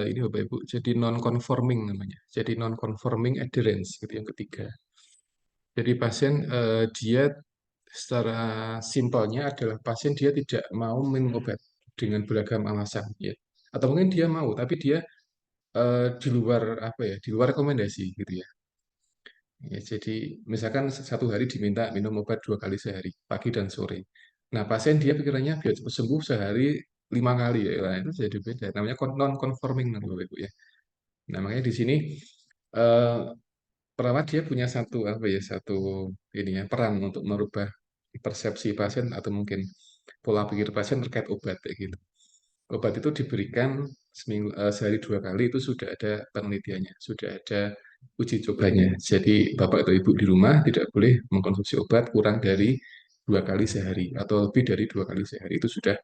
ini Bapak Ibu, jadi non conforming namanya. Jadi non conforming adherence gitu yang ketiga. Jadi pasien dia secara simpelnya adalah pasien dia tidak mau minum obat dengan beragam alasan ya. Atau mungkin dia mau tapi dia di luar apa ya, di luar rekomendasi gitu ya. Ya, jadi misalkan satu hari diminta minum obat 2 kali sehari, pagi dan sore. Nah, pasien dia pikirannya biar cepat sembuh sehari 5 kali ya, nah, itu jadi beda. Namanya non conforming Bapak Ibu ya. Nah, makanya di sini eh, perawat dia punya satu apa ya, satu ini ya, peran untuk merubah persepsi pasien atau mungkin pola pikir pasien terkait obat kayak gitu. Obat itu diberikan sehari 2 kali itu sudah ada penelitiannya, sudah ada uji cobanya. Jadi bapak atau ibu di rumah tidak boleh mengkonsumsi obat kurang dari 2 kali sehari atau lebih dari 2 kali sehari. Itu sudah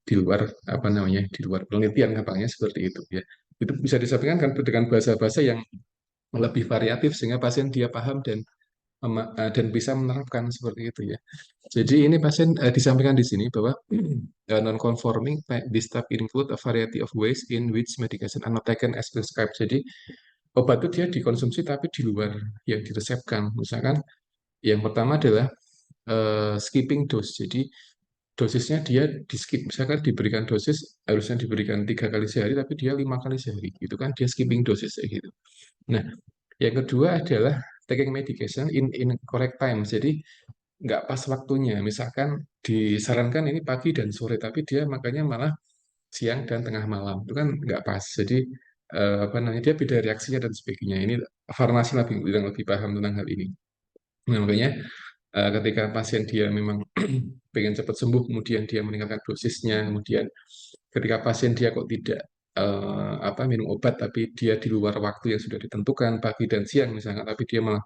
di luar apa namanya, di luar penelitian gampangnya seperti itu ya. Itu bisa disampaikan kan dengan bahasa-bahasa yang lebih variatif sehingga pasien dia paham dan bisa menerapkan seperti itu ya. Jadi ini pasien disampaikan di sini bahwa non-conforming this type include a variety of ways in which medication are not taken as prescribed. Jadi obat itu dia dikonsumsi tapi di luar yang diresepkan. Misalkan yang pertama adalah skipping dose. Jadi dosisnya dia di skip. Misalkan diberikan dosis harusnya diberikan 3 kali sehari tapi dia 5 kali sehari. Itu kan dia skipping dosis kayak gitu. Nah, yang kedua adalah taking medication in correct time. Jadi nggak pas waktunya. Misalkan disarankan ini pagi dan sore, tapi dia makanya malah siang dan tengah malam. Itu kan nggak pas. Jadi apa namanya, dia beda reaksinya dan sebagainya. Ini farmasi lebih yang lebih paham tentang hal ini. Nah, makanya ketika pasien dia memang pengen cepat sembuh, kemudian dia meningkatkan dosisnya, kemudian ketika pasien dia kok tidak apa minum obat, tapi dia di luar waktu yang sudah ditentukan pagi dan siang misalnya, tapi dia malah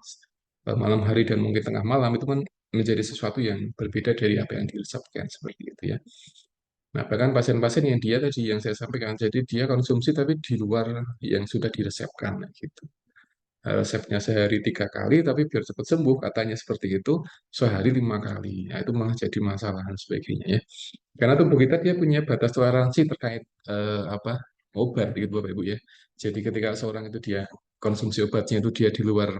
malam hari dan mungkin tengah malam, itu kan menjadi sesuatu yang berbeda dari apa yang diresepkan seperti itu ya. Nah, bahkan pasien-pasien yang dia tadi yang saya sampaikan, jadi dia konsumsi tapi di luar yang sudah diresepkan gitu. Resepnya sehari 3 kali, tapi biar cepat sembuh, katanya seperti itu, sehari 5 kali. Nah, itu malah jadi masalah dan sebagainya ya. Karena tubuh kita dia punya batas toleransi terkait apa obat gitu Bapak Ibu ya. Jadi ketika seorang itu dia konsumsi obatnya itu dia di luar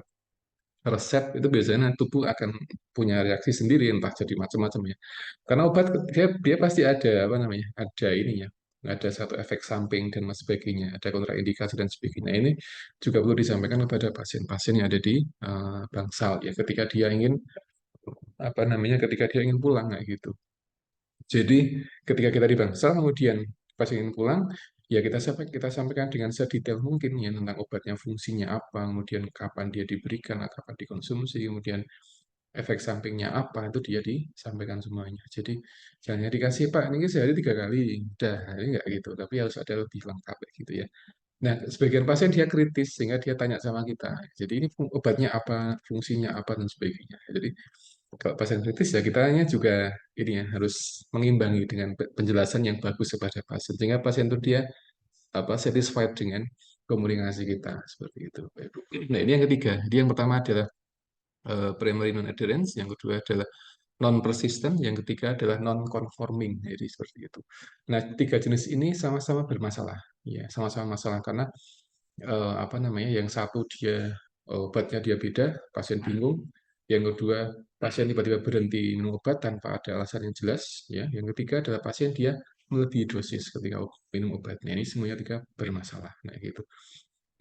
resep, itu biasanya tubuh akan punya reaksi sendiri, entah jadi macam-macam ya. Karena obat dia pasti ada apa namanya, ada ininya, ada satu efek samping dan sebagainya, ada kontraindikasi dan sebagainya. Ini juga perlu disampaikan kepada pasien-pasien yang ada di bangsal ya, ketika dia ingin apa namanya, ketika dia ingin pulang kayak gitu. Jadi ketika kita di bangsal kemudian pas ingin pulang, ya kita sampaikan dengan sedetail mungkin ya tentang obatnya fungsinya apa, kemudian kapan dia diberikan, kapan dikonsumsi, kemudian efek sampingnya apa, itu dia disampaikan semuanya. Jadi jangan dikasih Pak ini sehari 3 kali, udah ini enggak gitu, tapi harus ada lebih lengkap kayak gitu ya. Nah, sebagian pasien dia kritis sehingga dia tanya sama kita. Jadi ini obatnya apa, fungsinya apa dan sebagainya. Jadi kalau pasien kritis ya kitanya juga ini ya harus mengimbangi dengan penjelasan yang bagus kepada pasien sehingga pasien itu dia apa satisfied dengan komunikasi kita seperti itu. Bapak Ibu. Nah, ini yang ketiga. Jadi yang pertama adalah primary non-adherence, yang kedua adalah non-persistent, yang ketiga adalah non-conforming. Jadi seperti itu. Nah, tiga jenis ini sama-sama bermasalah. Ya, sama-sama masalah karena apa namanya, yang satu dia obatnya dia beda, pasien bingung. Yang kedua, pasien tiba-tiba berhenti minum obat tanpa ada alasan yang jelas. Ya, yang ketiga adalah pasien dia melebihi dosis ketika minum obatnya. Ini semuanya tiga bermasalah. Nah, gitu.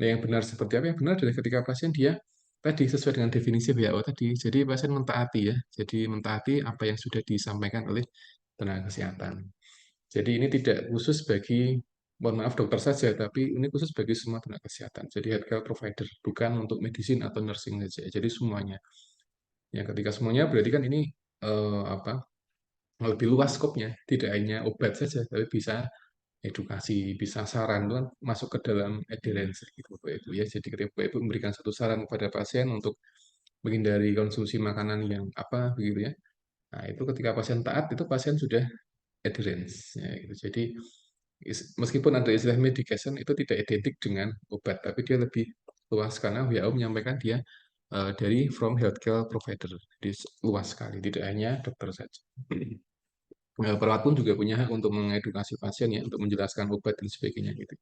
Nah, yang benar seperti apa? Yang benar adalah ketika pasien dia tadi sesuai dengan definisi WHO tadi. Jadi pasien mentaati ya. Jadi mentaati apa yang sudah disampaikan oleh tenaga kesehatan. Jadi ini tidak khusus bagi, mohon maaf dokter saja, tapi ini khusus bagi semua tenaga kesehatan. Jadi healthcare provider, bukan untuk medicine atau nursing saja. Jadi semuanya. Yang ketika semuanya berarti kan ini apa lebih luas skopnya, tidak hanya obat saja, tapi bisa edukasi, bisa saran, itu kan masuk ke dalam adherence gitu Bapak Ibu ya. Jadi ketika Bapak Ibu memberikan satu saran kepada pasien untuk menghindari konsumsi makanan yang apa begitu ya. Nah, itu ketika pasien taat itu pasien sudah adherence ya gitu. Jadi meskipun ada istilah medication itu tidak identik dengan obat, tapi dia lebih luas karena WHO menyampaikan dia dari from healthcare provider. Jadi luas sekali, tidak hanya dokter saja. Perawat pun juga punya hak untuk mengedukasi pasien ya, untuk menjelaskan obat dan sebagainya gitu.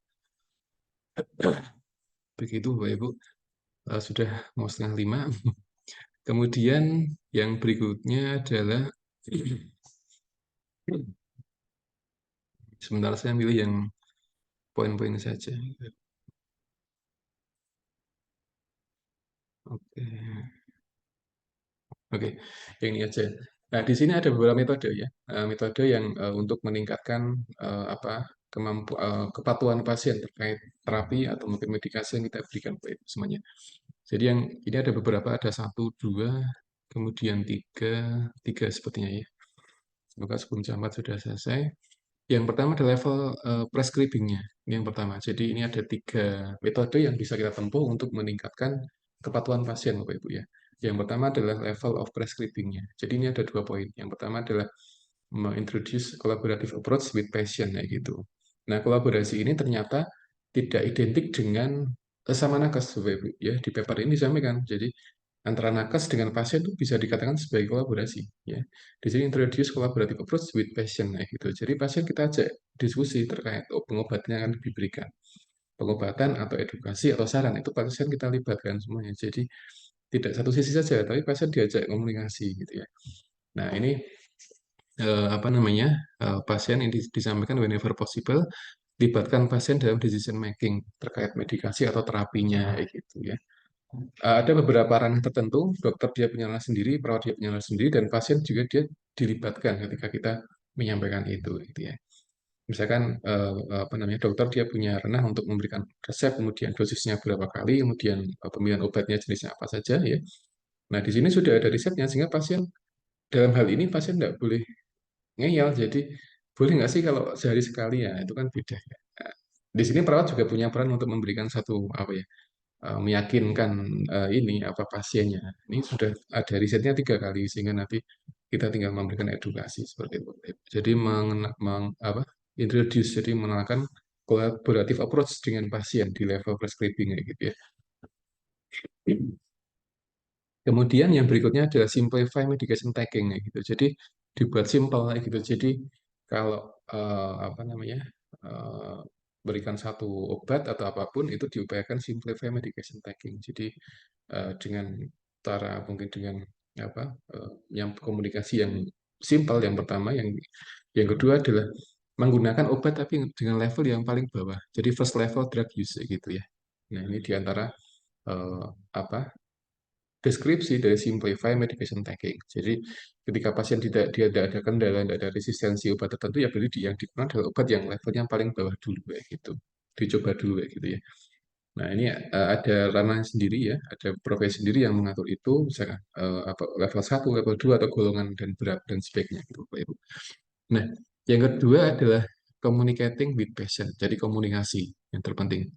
Begitu Bapak Ibu. Sudah mau 4:30. Kemudian yang berikutnya adalah sebentar saya pilih yang poin-poin saja. Oke. Oke, yang ini aja. Nah, di sini ada beberapa metode ya. Metode yang untuk meningkatkan apa kepatuhan pasien terkait terapi atau mungkin medikasi yang kita berikan Bapak Ibu semuanya. Jadi yang ini ada beberapa, ada satu, dua, kemudian tiga sepertinya ya. Semoga sebelum jam 4 sudah selesai. Yang pertama adalah level prescribing-nya. Ini yang pertama. Jadi ini ada tiga metode yang bisa kita tempuh untuk meningkatkan kepatuhan pasien, Bapak Ibu ya. Yang pertama adalah level of prescribing-nya. Jadi ini ada 2 poin. Yang pertama adalah introduce collaborative approach with patient kayak gitu. Nah, kolaborasi ini ternyata tidak identik dengan sesama nakes, Bapak Ibu ya. Di paper ini disampaikan. Jadi antara nakes dengan pasien itu bisa dikatakan sebagai kolaborasi ya. Di sini introduce collaborative approach with patient kayak gitu. Jadi pasien kita ajak diskusi terkait pengobatan yang akan diberikan. Pengobatan atau edukasi atau saran itu pasien kita libatkan semuanya. Jadi tidak satu sisi saja, tapi pasien diajak komunikasi gitu ya. Nah, ini apa namanya pasien yang disampaikan whenever possible libatkan pasien dalam decision making terkait medikasi atau terapinya kayak gitu ya. Ada beberapa ranah tertentu, dokter dia punya ranah sendiri, perawat dia punya ranah sendiri, dan pasien juga dia dilibatkan ketika kita menyampaikan itu gitu ya. Misalkan apa namanya dokter dia punya ranah untuk memberikan resep, kemudian dosisnya berapa kali, kemudian pemilihan obatnya jenisnya apa saja ya. Nah, di sini sudah ada risetnya sehingga pasien dalam hal ini pasien tidak boleh ngeyel. Jadi boleh nggak sih kalau sehari sekali ya, itu kan beda ya. Nah, di sini perawat juga punya peran untuk memberikan satu apa ya, meyakinkan ini apa pasiennya. Ini sudah ada risetnya 3 kali sehingga nanti kita tinggal memberikan edukasi seperti itu. Jadi apa, introduce, jadi mengenalkan collaborative approach dengan pasien di level prescribing kayak gitu ya. Kemudian yang berikutnya adalah simplify medication tagging kayak gitu. Jadi dibuat simpel kayak gitu. Jadi kalau apa namanya berikan satu obat atau apapun itu diupayakan simplify medication tagging. Jadi dengan cara mungkin dengan apa yang komunikasi yang simpel yang pertama, yang kedua adalah menggunakan obat tapi dengan level yang paling bawah. Jadi first level drug use gitu ya. Nah, ini diantara apa deskripsi dari simplify medication tagging. Jadi ketika pasien dia tidak ada kendala, tidak ada resistensi obat tertentu, ya berarti yang digunakan adalah obat yang levelnya paling bawah dulu kayak gitu. Dicoba dulu kayak gitu ya. Nah, ini ada ranah sendiri ya, ada profesi sendiri yang mengatur itu, misalkan apa level 1, level 2 atau golongan dan berat dan sebagainya gitu, Bapak Ibu. Nah, yang kedua adalah communicating with patient. Jadi komunikasi yang terpenting.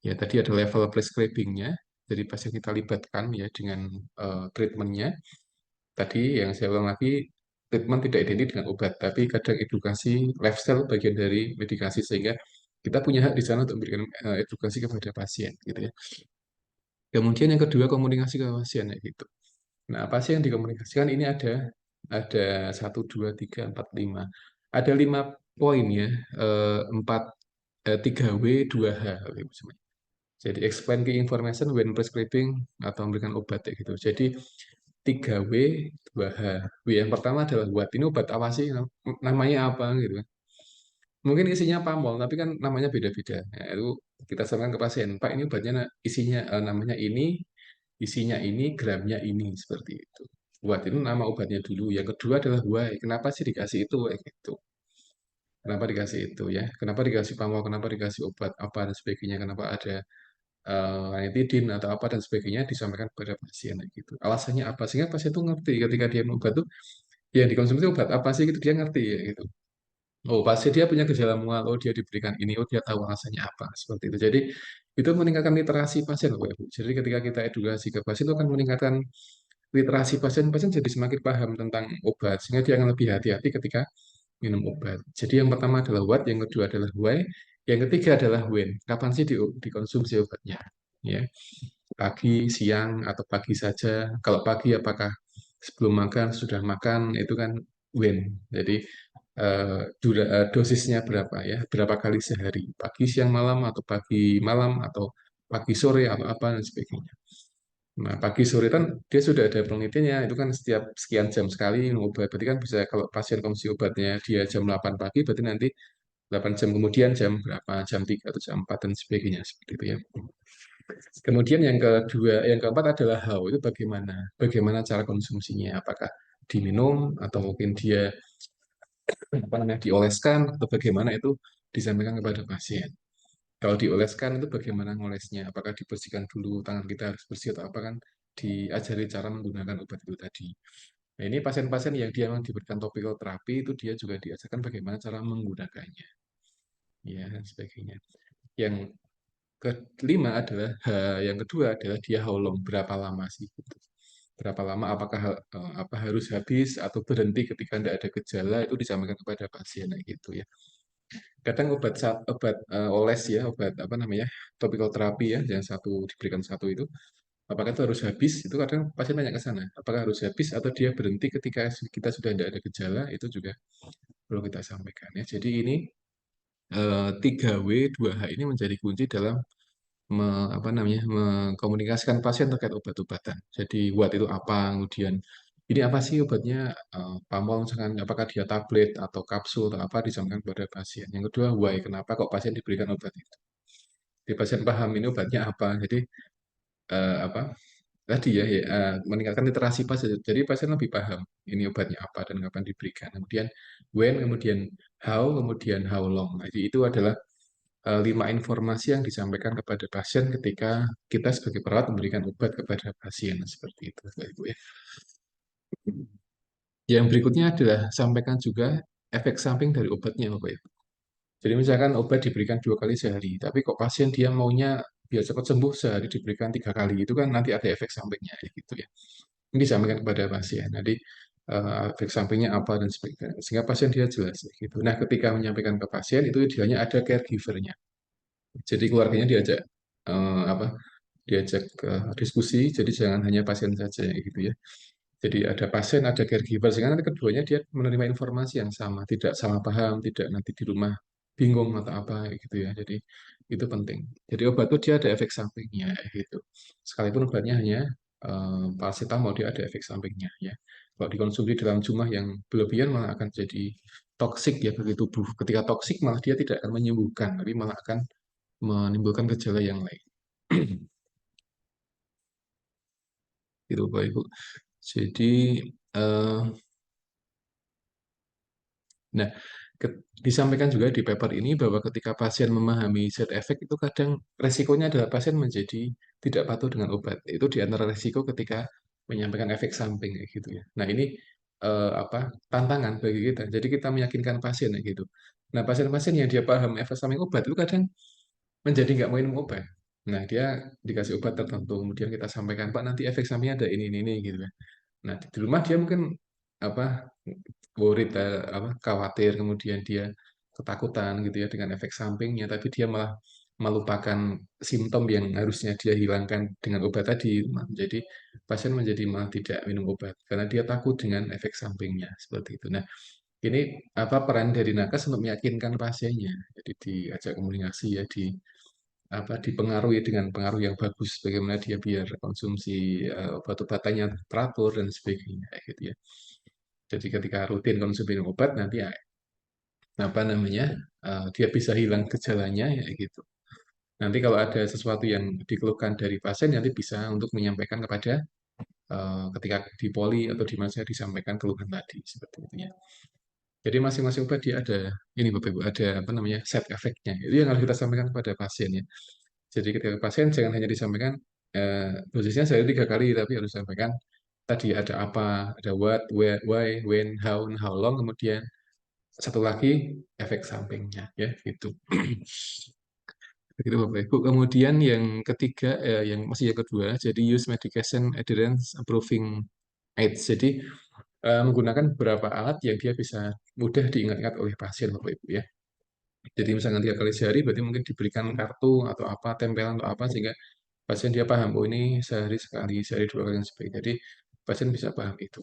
Ya, tadi ada level prescribing-nya, jadi pasien kita libatkan ya dengan treatment-nya. Tadi yang saya ulang lagi, treatment tidak identik dengan obat, tapi kadang edukasi lifestyle bagian dari medikasi sehingga kita punya hak di sana untuk memberikan edukasi kepada pasien gitu ya. Kemudian yang kedua komunikasi ke pasien ya gitu. Nah, apa sih yang dikomunikasikan ini ada 1, 2, 3, 4, 5. Ada 5 poin ya, 3W, 2H. Jadi explain key information when prescribing atau memberikan obat ya gitu. Jadi 3W, 2H. W yang pertama adalah what. Ini obat apa sih? Namanya apa gitu kan. Mungkin isinya pamol, tapi kan namanya beda-beda. Ya, itu kita sampaikan ke pasien, Pak ini obatnya isinya namanya ini, isinya ini, gramnya ini, seperti itu. Buat itu nama obatnya dulu. Yang kedua adalah why. Kenapa sih dikasih itu? Gitu. Kenapa dikasih itu ya? Kenapa dikasih pamol? Kenapa dikasih obat apa dan sebagainya? Kenapa ada ranitidin atau apa dan sebagainya disampaikan kepada pasien gitu. Alasannya apa? Sehingga pasien itu ngerti ketika dia minum obat itu yang dikonsumsi obat apa sih gitu dia ngerti ya gitu. Oh, pasti dia punya gejala mual, oh dia diberikan ini, oh dia tahu alasannya apa, seperti itu. Jadi itu meningkatkan literasi pasien, Bapak Ibu. Jadi ketika kita edukasi ke pasien itu akan meningkatkan literasi pasien, pasien jadi semakin paham tentang obat, sehingga dia akan lebih hati-hati ketika minum obat. Jadi yang pertama adalah what, yang kedua adalah why, yang ketiga adalah when. Kapan sih dikonsumsi obatnya? Ya, pagi, siang, atau pagi saja. Kalau pagi apakah sebelum makan, sudah makan, itu kan when. Jadi dosisnya berapa ya, berapa kali sehari, pagi, siang, malam, atau pagi, malam, atau pagi, sore, atau apa, dan sebagainya. Nah, pagi, sore kan dia sudah ada penelitiannya, itu kan setiap sekian jam sekali minum obat. Berarti kan bisa kalau pasien konsumsi obatnya dia jam 8 pagi, berarti nanti 8 jam kemudian jam berapa, jam 3 atau jam 4 dan sebagainya, seperti itu ya. Kemudian yang kedua, yang keempat adalah how, itu bagaimana, bagaimana cara konsumsinya, apakah diminum atau mungkin dia apa namanya dioleskan atau bagaimana itu disampaikan kepada pasien. Kalau dioleskan itu bagaimana ngolesnya? Apakah dibersihkan dulu, tangan kita harus bersih atau apa kan diajari cara menggunakan obat itu tadi. Nah, ini pasien-pasien yang dia memang diberikan topical terapi itu dia juga diajarkan bagaimana cara menggunakannya, ya dan sebagainya. Yang kelima adalah, yang kedua adalah dia how long, berapa lama sih gitu. Berapa lama, apakah apa harus habis atau berhenti ketika tidak ada gejala itu disampaikan kepada pasien kayak gitu ya. Kadang obat oles ya, obat apa namanya, topical terapi ya, yang satu diberikan satu itu, apakah itu harus habis? Itu kadang pasien tanya ke sana, apakah harus habis atau dia berhenti ketika kita sudah tidak ada gejala, itu juga perlu kita sampaikan ya. Jadi ini 3W, 2H ini menjadi kunci dalam apa namanya, mengkomunikasikan pasien terkait obat-obatan. Jadi what itu apa, kemudian ini apa sih obatnya, pamol misalkan, apakah dia tablet atau kapsul atau apa disampaikan kepada pasien. Yang kedua why, kenapa kok pasien diberikan obat itu. Jadi pasien paham ini obatnya apa. Jadi apa tadi ya, meningkatkan literasi pasien. Jadi pasien lebih paham ini obatnya apa dan kapan diberikan. Kemudian when, kemudian how, kemudian how long. Jadi itu adalah 5 informasi yang disampaikan kepada pasien ketika kita sebagai perawat memberikan obat kepada pasien seperti itu, Bapak Ibu ya. Yang berikutnya adalah sampaikan juga efek samping dari obatnya, Bapak Ibu. Jadi misalkan obat diberikan 2 kali sehari, tapi kok pasien dia maunya biar cepat sembuh sehari diberikan 3 kali, itu kan nanti ada efek sampingnya gitu ya. Ini disampaikan kepada pasien. Nanti efek sampingnya apa dan sebagainya, sehingga pasien dia jelas gitu. Nah, ketika menyampaikan ke pasien itu idealnya ada caregiver-nya. Jadi keluarganya diajak apa? Diajak ke diskusi. Jadi jangan hanya pasien saja gitu ya. Jadi ada pasien, ada caregiver, sehingga nanti keduanya dia menerima informasi yang sama, tidak salah paham, tidak nanti di rumah bingung atau apa gitu ya. Jadi itu penting. Jadi obat itu dia ada efek sampingnya gitu. Sekalipun obatnya hanya paracetamol, dia ada efek sampingnya ya. Kalau dikonsumsi dalam jumlah yang berlebihan malah akan jadi toksik ya bagi tubuh. Ketika toksik malah dia tidak akan menyembuhkan, tapi malah akan menimbulkan gejala yang lain. Gitu Bapak Ibu. Jadi eh, nah, disampaikan juga di paper ini bahwa ketika pasien memahami side effect itu kadang resikonya adalah pasien menjadi tidak patuh dengan obat. Itu di antara resiko ketika menyampaikan efek samping kayak gitu ya. Nah, ini apa tantangan bagi kita. Jadi kita meyakinkan pasien kayak gitu. Nah, pasien-pasien yang dia paham efek samping obat itu kadang menjadi nggak mau minum obat. Nah, dia dikasih obat tertentu, kemudian kita sampaikan, Pak, nanti efek sampingnya ada ini gitu ya. Nah, di rumah dia mungkin apa worried, apa khawatir, kemudian dia ketakutan gitu ya dengan efek sampingnya, tapi dia malah melupakan simptom yang harusnya dia hilangkan dengan obat tadi. Jadi pasien menjadi malah tidak minum obat karena dia takut dengan efek sampingnya seperti itu. Nah, ini apa peran dari nakes untuk meyakinkan pasiennya. Jadi diajak komunikasi ya, di apa dipengaruhi dengan pengaruh yang bagus bagaimana dia biar konsumsi obat-obatannya teratur dan sebagainya kayak gitu ya. Jadi ketika rutin konsumsi obat nanti ya, apa namanya dia bisa hilang gejalanya ya gitu. Nanti kalau ada sesuatu yang dikeluhkan dari pasien nanti bisa untuk menyampaikan kepada ketika di poli atau di mana saya disampaikan keluhan tadi seperti itu ya. Jadi masing-masing obat dia ada ini Bapak Ibu ada apa namanya side effect-nya. Itu yang harus kita sampaikan kepada pasien ya. Jadi ketika pasien jangan hanya disampaikan dosisnya sehari 3 kali, tapi harus disampaikan tadi ada apa, ada what, where, why, when, how, and how long, kemudian satu lagi efek sampingnya ya gitu. Begitu Bapak Ibu. Kemudian yang ketiga, yang masih yang kedua, jadi use medication adherence approving aids. Jadi menggunakan beberapa alat yang dia bisa mudah diingat-ingat oleh pasien Bapak Ibu ya. Jadi misalnya 3 kali sehari berarti mungkin diberikan kartu atau apa, tempelan atau apa sehingga pasien dia paham, oh ini sehari sekali, sehari 2 kali dan sebagainya. Jadi pasien bisa paham itu.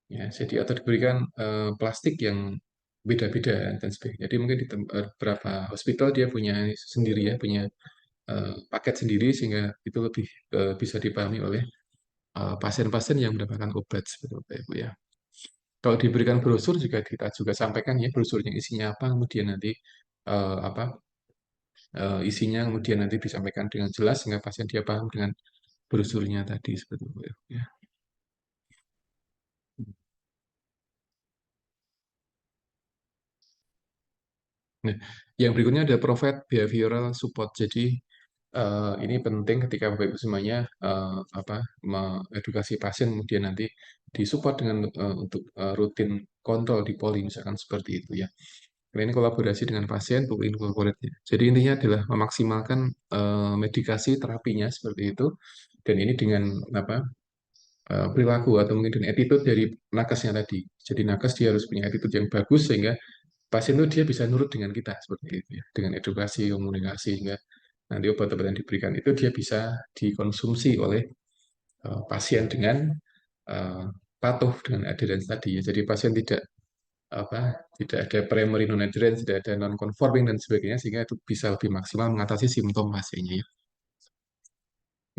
Ya, jadi atau diberikan plastik yang beda-beda dan sebagainya. Jadi mungkin di beberapa hospital dia punya sendiri ya, punya paket sendiri sehingga itu lebih bisa dipahami oleh pasien-pasien yang mendapatkan obat seperti itu Ibu ya. Kalau diberikan brosur juga kita juga sampaikan ya brosurnya isinya apa, kemudian nanti apa isinya kemudian nanti disampaikan dengan jelas sehingga pasien dia paham dengan brosurnya tadi seperti itu ya. Nah, yang berikutnya ada provide behavioral support. Jadi ini penting ketika Bapak Ibu semuanya apa mengedukasi pasien kemudian nanti disupport dengan untuk rutin kontrol di poli misalkan seperti itu ya. Karena ini kolaborasi dengan pasien, buku incorporate-nya. Jadi intinya adalah memaksimalkan medikasi terapinya seperti itu dan ini dengan apa perilaku atau mungkin dengan attitude dari nakesnya tadi. Jadi nakes dia harus punya attitude yang bagus sehingga pasien itu dia bisa nurut dengan kita seperti itu ya. Dengan edukasi, komunikasi sehingga nanti obat-obat yang diberikan itu dia bisa dikonsumsi oleh pasien dengan uh, patuh dengan adherence tadi ya. Jadi pasien tidak ada primary non adherence, tidak ada non conforming dan sebagainya sehingga itu bisa lebih maksimal mengatasi simptom pasiennya ya.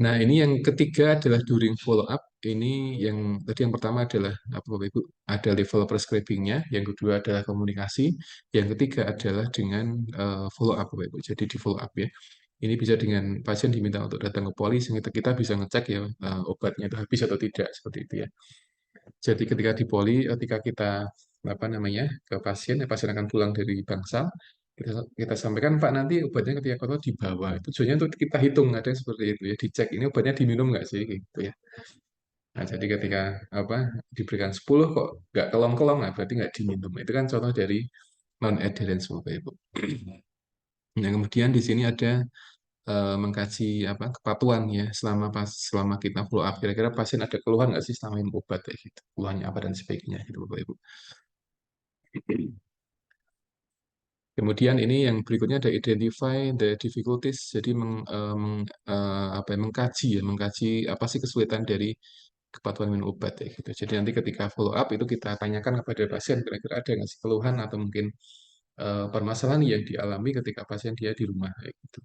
Nah, ini yang ketiga adalah during follow up. Ini yang tadi yang pertama adalah apa Bapak Ibu? Ada level prescribing-nya, yang kedua adalah komunikasi, yang ketiga adalah dengan follow up Bapak Ibu. Jadi di follow up ya. Ini bisa dengan pasien diminta untuk datang ke poli sehingga kita bisa ngecek ya obatnya itu habis atau tidak seperti itu ya. Jadi ketika di poli, ketika kita apa namanya ke pasien, ya pasien akan pulang dari bangsal, kita sampaikan Pak nanti obatnya ketika kotor di bawah. Tujuannya untuk kita hitung ada yang seperti itu ya, dicek ini obatnya diminum nggak sih gitu ya. Nah, jadi ketika apa diberikan 10 kok nggak kelong-kelong, nah berarti nggak diminum. Itu kan contoh dari non adherence Bapak Ibu. Nah, kemudian di sini ada mengkaji apa kepatuhan ya selama kita follow up kira-kira pasien ada keluhan nggak sih selama minum obat kayak gitu keluhannya apa dan sebagainya gitu Bapak Ibu. Kemudian ini yang berikutnya ada identify the difficulties jadi apa ya, mengkaji apa sih kesulitan dari kepatuhan minum obat ya gitu. Jadi nanti ketika follow up itu kita tanyakan kepada pasien kira-kira ada nggak sih keluhan atau mungkin permasalahan yang dialami ketika pasien dia di rumah kayak gitu.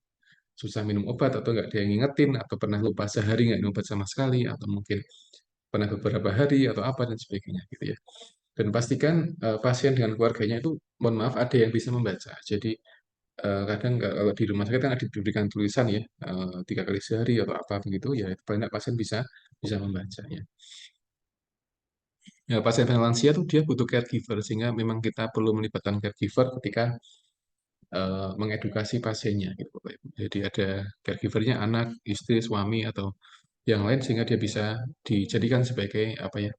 Susah minum obat atau nggak ada yang ngingetin atau pernah lupa sehari nggak minum obat sama sekali atau mungkin pernah beberapa hari atau apa dan sebagainya gitu ya. Dan pastikan pasien dengan keluarganya itu mohon maaf ada yang bisa membaca. Jadi kadang kalau di rumah sakit kan ada diberikan tulisan ya 3 kali sehari atau apa begitu ya itu paling nggak pasien bisa bisa membaca ya. Ya, pasien lansia tuh dia butuh caregiver sehingga memang kita perlu melibatkan caregiver ketika mengedukasi pasiennya gitu Bapak Ibu. Jadi ada caregivernya anak, istri, suami atau yang lain sehingga dia bisa dijadikan sebagai apa ya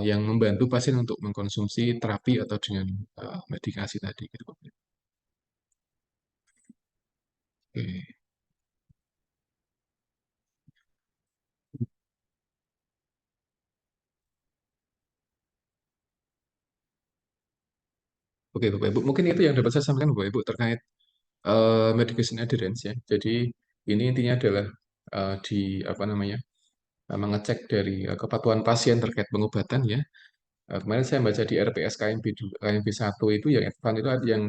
yang membantu pasien untuk mengkonsumsi terapi atau dengan medikasi tadi gitu Bapak Ibu. Oke. Oke Bapak Ibu, mungkin itu yang dapat saya sampaikan Bapak Ibu terkait medication adherence ya. Jadi ini intinya adalah di apa namanya mengecek dari kepatuhan pasien terkait pengobatan ya. Kemarin saya baca di RPS KMP, KMP 1 itu yang advance itu ada yang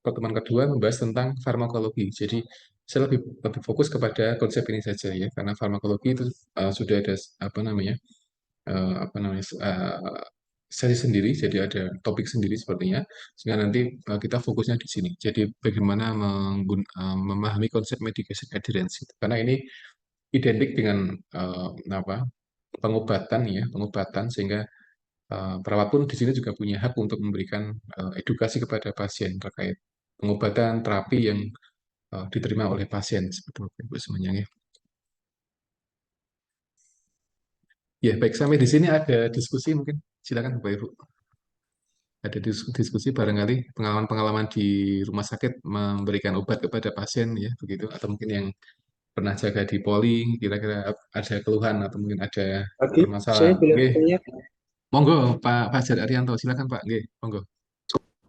pertemuan kedua membahas tentang farmakologi. Jadi saya lebih fokus kepada konsep ini saja ya, karena farmakologi itu sudah ada apa namanya sesi sendiri, jadi ada topik sendiri sepertinya, sehingga nanti kita fokusnya di sini. Jadi bagaimana memahami konsep medication adherence, gitu. Karena ini identik dengan apa pengobatan ya, pengobatan sehingga perawat pun di sini juga punya hak untuk memberikan edukasi kepada pasien terkait pengobatan terapi yang diterima oleh pasien seperti itu semuanya ya. Ya, baik sampai di sini ada diskusi mungkin silakan Bapak Ibu. Ada diskusi barangkali pengalaman-pengalaman di rumah sakit memberikan obat kepada pasien ya begitu atau mungkin yang pernah jaga di poli kira-kira ada keluhan atau mungkin ada Pagi, saya permasalahan. boleh Nggih, tanya. monggo Pak Fajar Arianto silakan Pak. Nggih, monggo.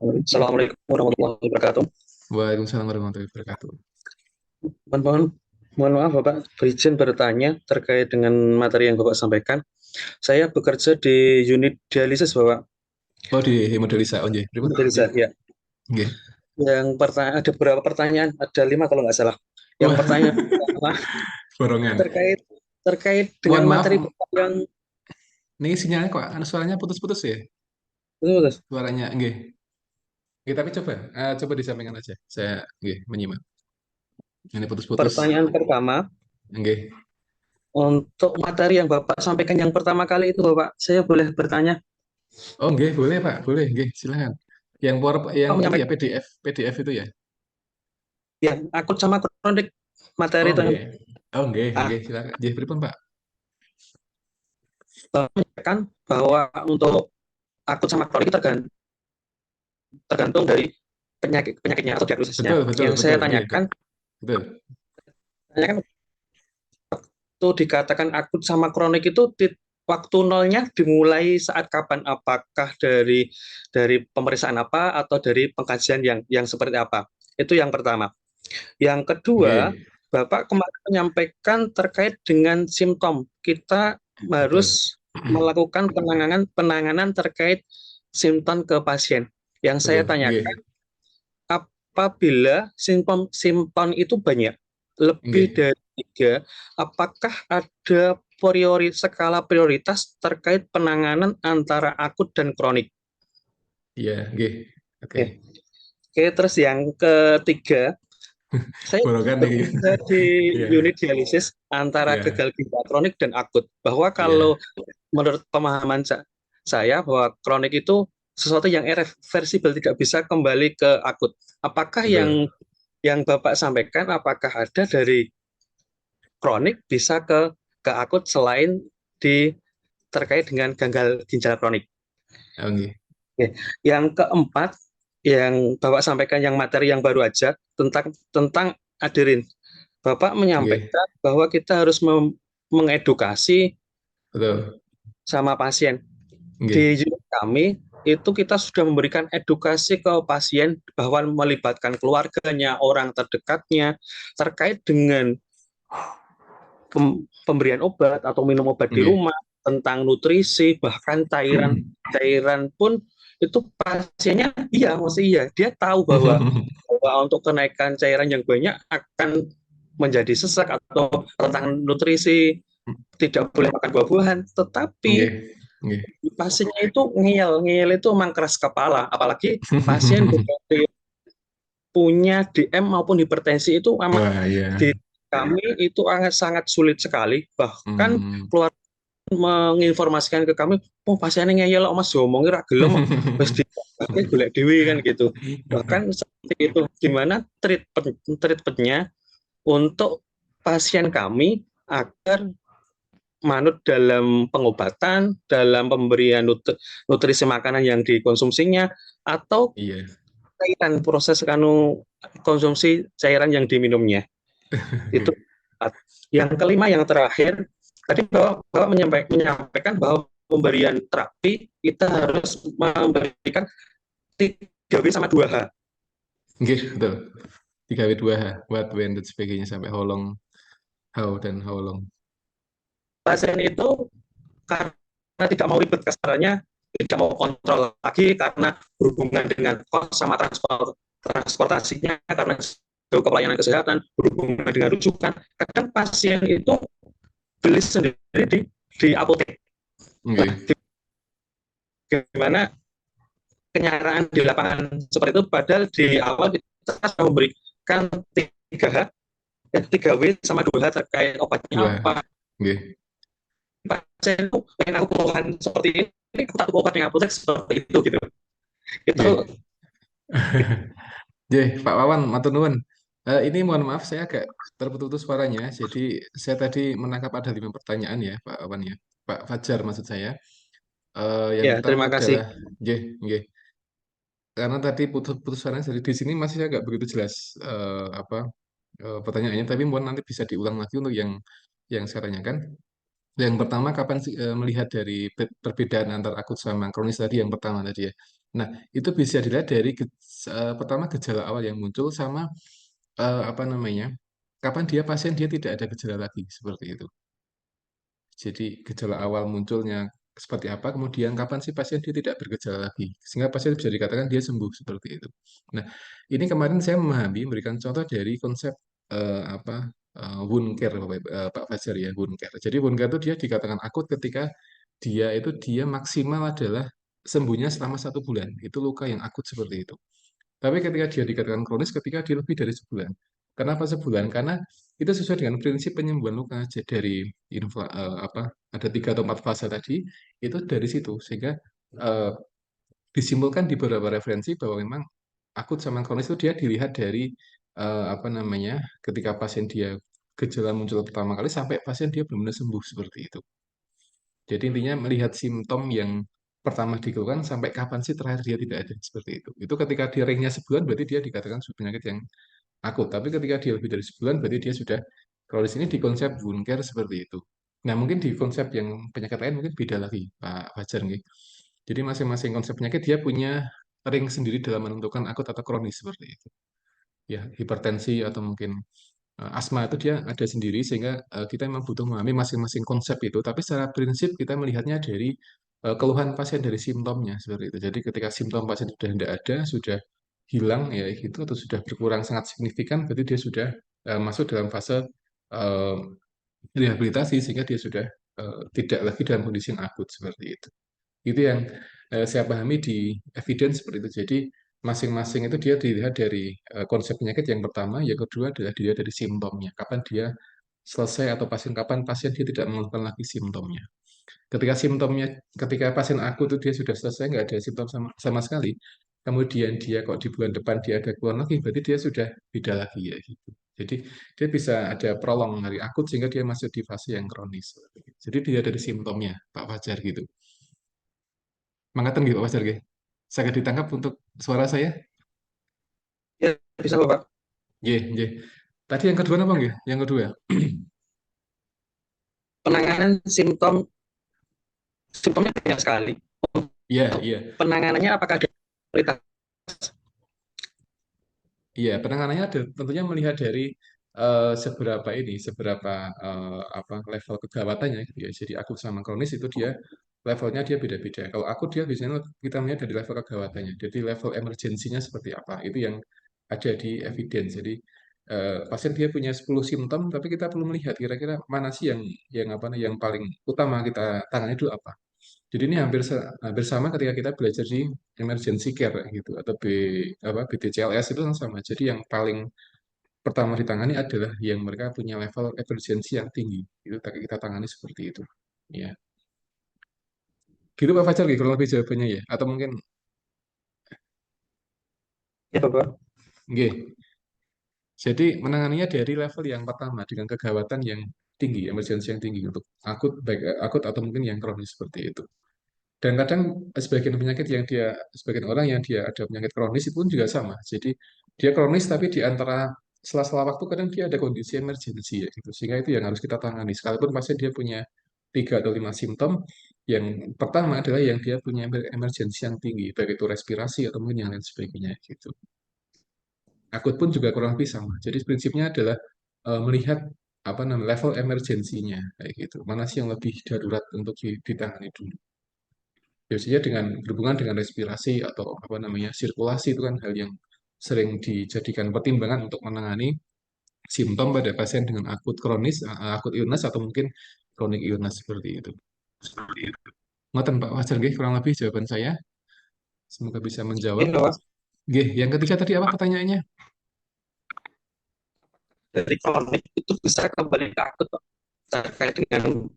Assalamualaikum warahmatullahi wabarakatuh. Waalaikumsalam warahmatullahi wabarakatuh. Mohon, mohon maaf Bapak, berizin bertanya terkait dengan materi yang Bapak sampaikan. Saya bekerja di unit dialisis Bapak. Oh di hemodialisa, oh nggih, pripun? Dialisis, ya. Nggih. Yang ada beberapa pertanyaan, ada 5 kalau nggak salah. Yang Wah, pertanyaan pertama borongan. terkait terkait dengan Mohon maaf, materi Bapak yang ini sinyalnya kok suaranya putus-putus ya? betul, Suaranya, nggih. Nggih, tapi coba disampaikan aja. Saya nggih menyimak. Ini putus-putus. pertanyaan pertama Nggih. untuk materi yang Bapak sampaikan yang pertama kali itu Bapak, saya boleh bertanya? Oh, nggih, boleh Pak, boleh, nggih, silakan. Yang yang itu ya menyampaikan PDF itu ya. ya akut sama kronik materi Oh itu. nggih. Oh nggih, Ah, nggih silakan. Nggih pripun Pak? menyampaikan bahwa untuk akut sama kronik itu tergantung dari penyakitnya atau diagnosisnya. Betul, betul, Yang saya betul. Nggih, tanyakan, betul. tanyakan waktu dikatakan akut sama kronik itu waktu nolnya dimulai saat kapan? Apakah dari pemeriksaan apa atau dari pengkajian yang seperti apa? Itu yang pertama. Yang kedua, Nggih, Bapak kemarin menyampaikan terkait dengan simptom. Kita betul. harus melakukan penanganan terkait simptom ke pasien. Yang saya Betul. tanyakan, Nggih, apabila simptom itu banyak, lebih nggih. dari tiga, apakah ada skala prioritas terkait penanganan antara akut dan kronik? Iya, nggih. Oke. Oke, Oke, terus yang ketiga, saya Borokan nih. bekerja di Iya, unit dialisis antara iya, gagal ginjal kronik dan akut. Bahwa kalau iya. menurut pemahaman saya bahwa kronik itu sesuatu yang irreversible, tidak bisa kembali ke akut. Apakah yang Betul. Bapak sampaikan, apakah ada dari kronik bisa ke akut selain di terkait dengan gagal ginjal kronik? Oh nggih. Oke. Yang keempat, yang Bapak sampaikan yang materi yang baru aja tentang adirin. Bapak Nggih, menyampaikan bahwa kita harus mengedukasi betul. sama pasien. Di Nggih. unit kami itu kita sudah memberikan edukasi ke pasien bahwa melibatkan keluarganya, orang terdekatnya terkait dengan pemberian obat atau minum obat di Nggih. rumah, tentang nutrisi, bahkan cairan pun itu pasiennya iya, masih iya. Dia tahu bahwa untuk kenaikan cairan yang banyak akan menjadi sesak atau tentang nutrisi tidak boleh makan buah-buahan, tetapi Nggih. Nggih. pasiennya itu ngeyel itu emang keras kepala, apalagi pasien punya DM maupun hipertensi itu memang Wah, iya. di kami itu sangat sulit sekali, bahkan Hmm. keluar menginformasikan ke kami, oh pasiennya ngeyel mas diomongin ra gelem wis di golek dewi kan gitu. Bahkan seperti itu, gimana treatmentnya untuk pasien kami agar manut dalam pengobatan, dalam pemberian nutrisi makanan yang dikonsumsinya, atau Iya. cairan proses konsumsi cairan yang diminumnya. Itu Nggih. yang kelima, yang terakhir, tadi Bapak menyampaikan bahwa pemberian terapi kita harus memberikan 3W sama 2H. Nggih, betul. 3W2H, what, when, dan sebagainya sampai how long, how, dan how long. Pasien itu karena tidak mau ribet kasarannya, tidak mau kontrol lagi karena berhubungan dengan kos sama transportasinya, karena jauh ke pelayanan kesehatan, berhubungan dengan rujukan. Kadang pasien itu beli sendiri di apotek. Nah, Nggih. gimana kenyataan di lapangan seperti itu, padahal di awal kita sudah memberikan 3H, 3W sama 2H terkait obatnya 2H. apa. Nggih. Pasien itu pengen aku keluhan seperti ini, aku tak obat yang apotek seperti itu gitu. Itu Nggih. Nggih, Pak Wawan, matur nuwun. Ini mohon maaf saya agak terputus suaranya. Jadi saya tadi menangkap ada 5 pertanyaan ya, Pak Wawan ya. Pak Fajar maksud saya. Yang ya, pertama terima kasih. adalah, nggih, nggih. Karena tadi putus suaranya, jadi di sini masih agak begitu jelas apa pertanyaannya. Tapi mohon nanti bisa diulang lagi untuk yang saya tanyakan. Yang pertama, kapan sih melihat dari perbedaan antara akut sama kronis tadi yang pertama tadi ya. Nah, itu bisa dilihat dari pertama gejala awal yang muncul sama apa namanya, kapan dia tidak ada gejala lagi seperti itu. Jadi gejala awal munculnya seperti apa, kemudian kapan sih pasien dia tidak bergejala lagi, sehingga pasien bisa dikatakan dia sembuh seperti itu. Nah, ini kemarin saya memahami, memberikan contoh dari konsep apa wound care, Pak Fajar ya, wound care. Jadi wound care itu dia dikatakan akut ketika dia maksimal adalah sembuhnya selama 1 bulan. Itu luka yang akut seperti itu. Tapi ketika dia dikatakan kronis ketika dia lebih dari sebulan. Kenapa sebulan? Karena itu sesuai dengan prinsip penyembuhan luka. Jadi dari apa ada 3 atau 4 fase tadi itu dari situ sehingga eh, disimpulkan di beberapa referensi bahwa memang akut sama kronis itu dia dilihat dari apa namanya, ketika pasien dia gejala muncul pertama kali sampai pasien dia benar-benar sembuh seperti itu. Jadi intinya melihat simptom yang pertama dikeluhkan sampai kapan sih terakhir dia tidak ada seperti itu. Itu ketika dia ringnya sebulan berarti dia dikatakan sudah penyakit yang akut. Tapi ketika dia lebih dari sebulan berarti dia sudah kronis. Ini di konsep wound care seperti itu. Nah mungkin di konsep yang penyakit lain mungkin beda lagi Pak Fajar nih. Jadi masing-masing konsep penyakit dia punya ring sendiri dalam menentukan akut atau kronis seperti itu. Ya, hipertensi atau mungkin asma itu dia ada sendiri sehingga kita memang butuh memahami masing-masing konsep itu. Tapi secara prinsip kita melihatnya dari keluhan pasien dari simptomnya seperti itu. Jadi ketika simptom pasien sudah tidak ada, sudah hilang ya itu atau sudah berkurang sangat signifikan, berarti dia sudah masuk dalam fase eh, rehabilitasi sehingga dia sudah tidak lagi dalam kondisi yang akut seperti itu. Itu yang saya pahami di evidence seperti itu. Jadi masing-masing itu dia dilihat dari konsep penyakit yang pertama, yang kedua adalah dilihat dari simptomnya. Kapan dia selesai atau kapan pasien dia tidak mengeluhkan lagi simptomnya. Ketika simptomnya, ketika pasien akut itu dia sudah selesai, nggak ada simptom sama sekali, kemudian dia kok di bulan depan dia ada keluhan lagi, berarti dia sudah beda lagi ya gitu. Jadi dia bisa ada prolong dari akut sehingga dia masuk di fase yang kronis. Jadi dia dari simptomnya, Pak Fajar gitu. Mangatan gitu Pak Fajar gitu. Saya ditangkap untuk suara saya? Ya, bisa Bapak. Nggih, nggih. Tadi yang kedua apa nggih? Yang kedua. Penanganan simptomnya banyak sekali. Iya, Untuk iya. penanganannya apakah ada prioritas? Iya, penanganannya tentunya melihat dari seberapa ini, seberapa apa level kegawatannya gitu ya. Jadi akut sama kronis itu dia levelnya dia beda-beda. Kalau akut dia biasanya kita melihat dari level kegawatannya. Jadi level emergensinya seperti apa. Itu yang ada di evidence. Jadi pasien dia punya 10 simptom, tapi kita perlu melihat kira-kira mana sih yang apa yang paling utama kita tangani dulu apa. Jadi ini hampir sama ketika kita belajar di emergency care gitu atau BTCLS itu sama. Jadi yang paling pertama ditangani adalah yang mereka punya level emergency yang tinggi. Itu kita tangani seperti itu. Ya. Gitu Pak Fajar gitu kurang lebih jawabannya ya. Atau mungkin Ya Bapak. nggih. Jadi menanganinya dari level yang pertama dengan kegawatan yang tinggi, emergency yang tinggi untuk akut baik akut atau mungkin yang kronis seperti itu. Dan kadang sebagian penyakit yang sebagian orang yang dia ada penyakit kronis itu pun juga sama. Jadi dia kronis tapi di antara sela-sela waktu kadang dia ada kondisi emergensi ya gitu. Sehingga itu yang harus kita tangani. Sekalipun pasien dia punya 3 atau 5 simptom, yang pertama adalah yang dia punya emergensi yang tinggi, baik itu respirasi atau mungkin yang lain sebagainya gitu. Akut pun juga kurang lebih sama. Jadi prinsipnya adalah melihat apa namanya level emergensinya kayak gitu. Mana sih yang lebih darurat untuk ditangani dulu. Biasanya dengan berhubungan dengan respirasi atau apa namanya sirkulasi itu kan hal yang sering dijadikan pertimbangan untuk menangani simptom pada pasien dengan akut kronis, akut illness atau mungkin chronic illness seperti itu. Seperti itu. Ngoten Pak Wajar nggih, kurang lebih jawaban saya. Semoga bisa menjawab. Ini Bapak. Nggih, yang ketiga tadi apa pertanyaannya? Dari kronik itu bisa kembali ke akut Pak, terkait dengan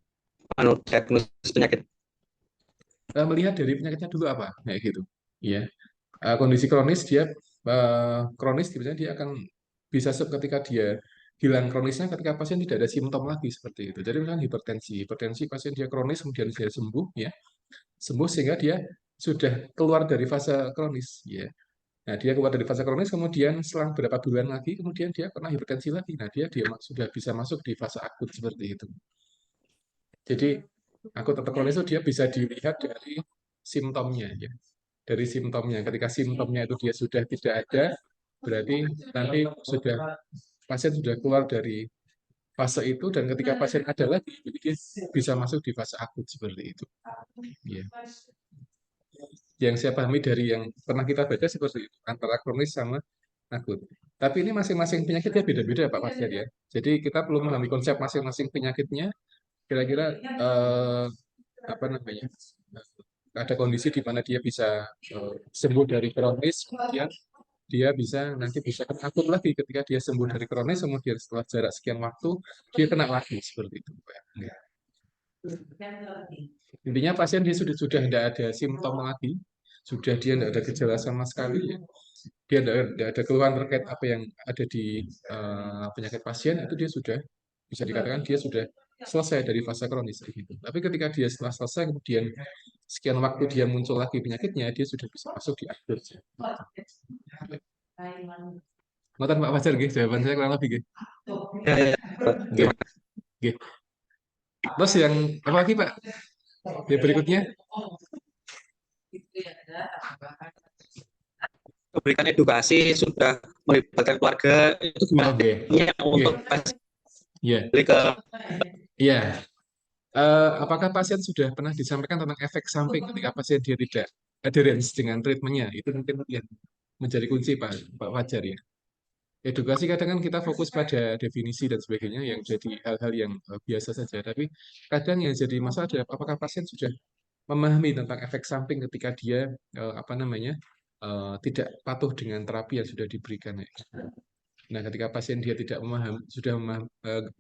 diagnosis penyakit. Melihat dari penyakitnya dulu apa, kayak gitu. Ya, kondisi kronis dia kronis biasanya dia akan bisa ketika dia hilang kronisnya ketika pasien tidak ada simptom lagi seperti itu. Jadi misalnya hipertensi pasien dia kronis kemudian dia sembuh ya, sembuh sehingga dia sudah keluar dari fase kronis ya. Nah, dia keluar dari fase kronis kemudian selang beberapa bulan lagi kemudian dia kena hipertensi lagi. Nah, dia sudah bisa masuk di fase akut seperti itu. Jadi akut atau kronis itu dia bisa dilihat dari simptomnya ya. Dari simptomnya. Ketika simptomnya itu dia sudah tidak ada, berarti nanti pasien sudah keluar dari fase itu dan ketika pasien ada lagi, jadi dia bisa masuk di fase akut seperti itu. Ya. Yang saya pahami dari yang pernah kita baca seperti itu, antara kronis sama akut. Tapi ini masing-masing penyakitnya beda-beda Pak Fajar ya. Jadi kita perlu memahami konsep masing-masing penyakitnya. Kira-kira apa namanya? Ada kondisi di mana dia bisa sembuh dari kronis, kemudian dia bisa kena akut lagi ketika dia sembuh dari kronis, kemudian setelah jarak sekian waktu dia kena lagi seperti itu. Intinya pasien dia sudah tidak ada simptom lagi, sudah dia tidak ada gejala sama sekali, ya. Dia tidak ada keluhan terkait apa yang ada di penyakit pasien, itu dia sudah bisa dikatakan dia sudah selesai dari fase kronis gitu. Tapi ketika dia setelah selesai kemudian sekian waktu dia muncul lagi penyakitnya, dia sudah bisa masuk di akhir. Ngoten Pak Fajar nggih, jawaban saya kurang lebih nggih. Ya, ya. Nggih. Nggih. Terus yang apa lagi Pak? Yang berikutnya? Memberikan edukasi sudah melibatkan keluarga itu gimana Oke. untuk pasien Iya. ke Iya. Apakah pasien sudah pernah disampaikan tentang efek samping ketika pasien dia tidak adherence dengan treatmentnya? Itu mungkin yang menjadi kunci Pak Fajar ya. Edukasi kadang kan kita fokus pada definisi dan sebagainya yang jadi hal-hal yang biasa saja. Tapi kadang yang jadi masalah adalah apakah pasien sudah memahami tentang efek samping ketika dia tidak patuh dengan terapi yang sudah diberikan. Ya. Nah, ketika pasien dia tidak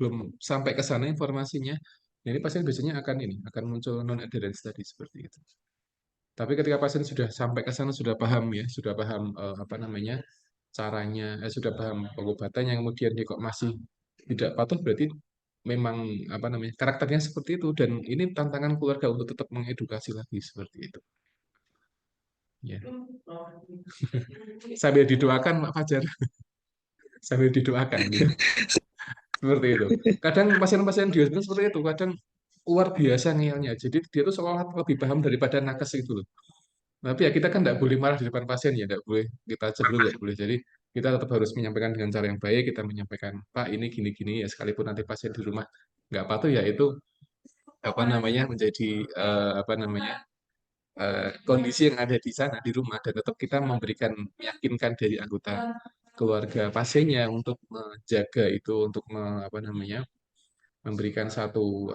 belum sampai ke sana informasinya, ini pasien biasanya akan muncul non adherence tadi seperti itu. Tapi ketika pasien sudah sampai ke sana sudah paham ya, sudah paham caranya, sudah paham pengobatannya, kemudian dia kok masih tidak patuh, berarti memang karakternya seperti itu, dan ini tantangan keluarga untuk tetap mengedukasi lagi seperti itu. Ya. Sambil didoakan Pak Fajar, sambil didoakan. Ya. Seperti itu. Kadang pasien-pasien di hospital seperti itu, kadang luar biasa ngeyelnya. Jadi dia tuh seolah lebih paham daripada nakes itu loh. Tapi ya kita kan tidak boleh marah di depan pasien ya, tidak boleh kita cemburu, tidak boleh. Jadi kita tetap harus menyampaikan dengan cara yang baik. Kita menyampaikan, Pak ini gini-gini ya, sekalipun nanti pasien di rumah nggak patuh ya itu menjadi kondisi yang ada di sana di rumah, dan tetap kita meyakinkan dari anggota keluarga pasiennya untuk menjaga itu, untuk memberikan satu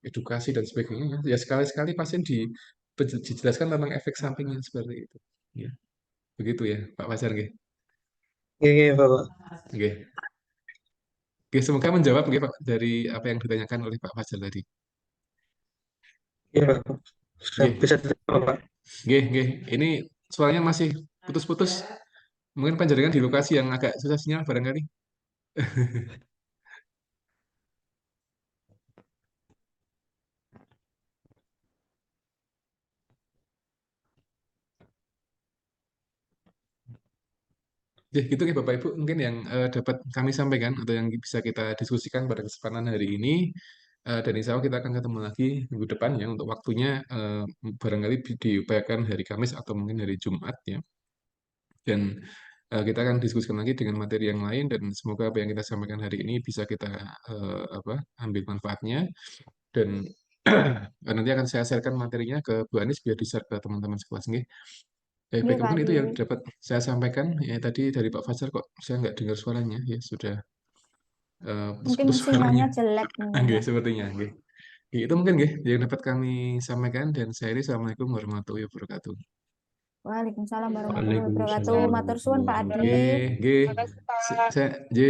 edukasi dan sebagainya. Ya sekali-sekali pasien dijelaskan tentang efek sampingnya seperti itu. Ya. Begitu ya, Pak Fajar nggih. Iya, Bapak. Nggih. Oke, semoga menjawab nggih Pak dari apa yang ditanyakan oleh Pak Fajar tadi. Iya, Bapak. Nggih. Bisa terima, Pak. Nggih. Ini suaranya masih putus-putus. Mungkin panjenengan di lokasi yang agak susah sinyal barangkali. Ya, gitu ya Bapak Ibu, mungkin yang dapat kami sampaikan atau yang bisa kita diskusikan pada kesempatan hari ini. Dan insya Allah kita akan ketemu lagi minggu depan ya, untuk waktunya barangkali diupayakan hari Kamis atau mungkin hari Jumat ya. Dan kita akan diskusikan lagi dengan materi yang lain, dan semoga apa yang kita sampaikan hari ini bisa kita ambil manfaatnya, dan nanti akan saya sharekan materinya ke Bu Anis biar di-share ke teman-teman sekelas nggih. Nggih, Baik, Pak mungkin itu yang Adi. dapat saya sampaikan ya tadi dari Pak Fajar, kok saya nggak dengar suaranya ya, sudah Mungkin putus-putus suaranya. sinyalnya jelek mungkin, Nggih, Pak. sepertinya nggih. Itu mungkin nggih yang dapat kami sampaikan, dan saya ini Assalamualaikum warahmatullahi wabarakatuh. Waalaikumsalam warahmatullahi wabarakatuh. Waalaikumsalam Matur suwun Pak warahmatullahi Adi. Nggih. wabarakatuh. Saya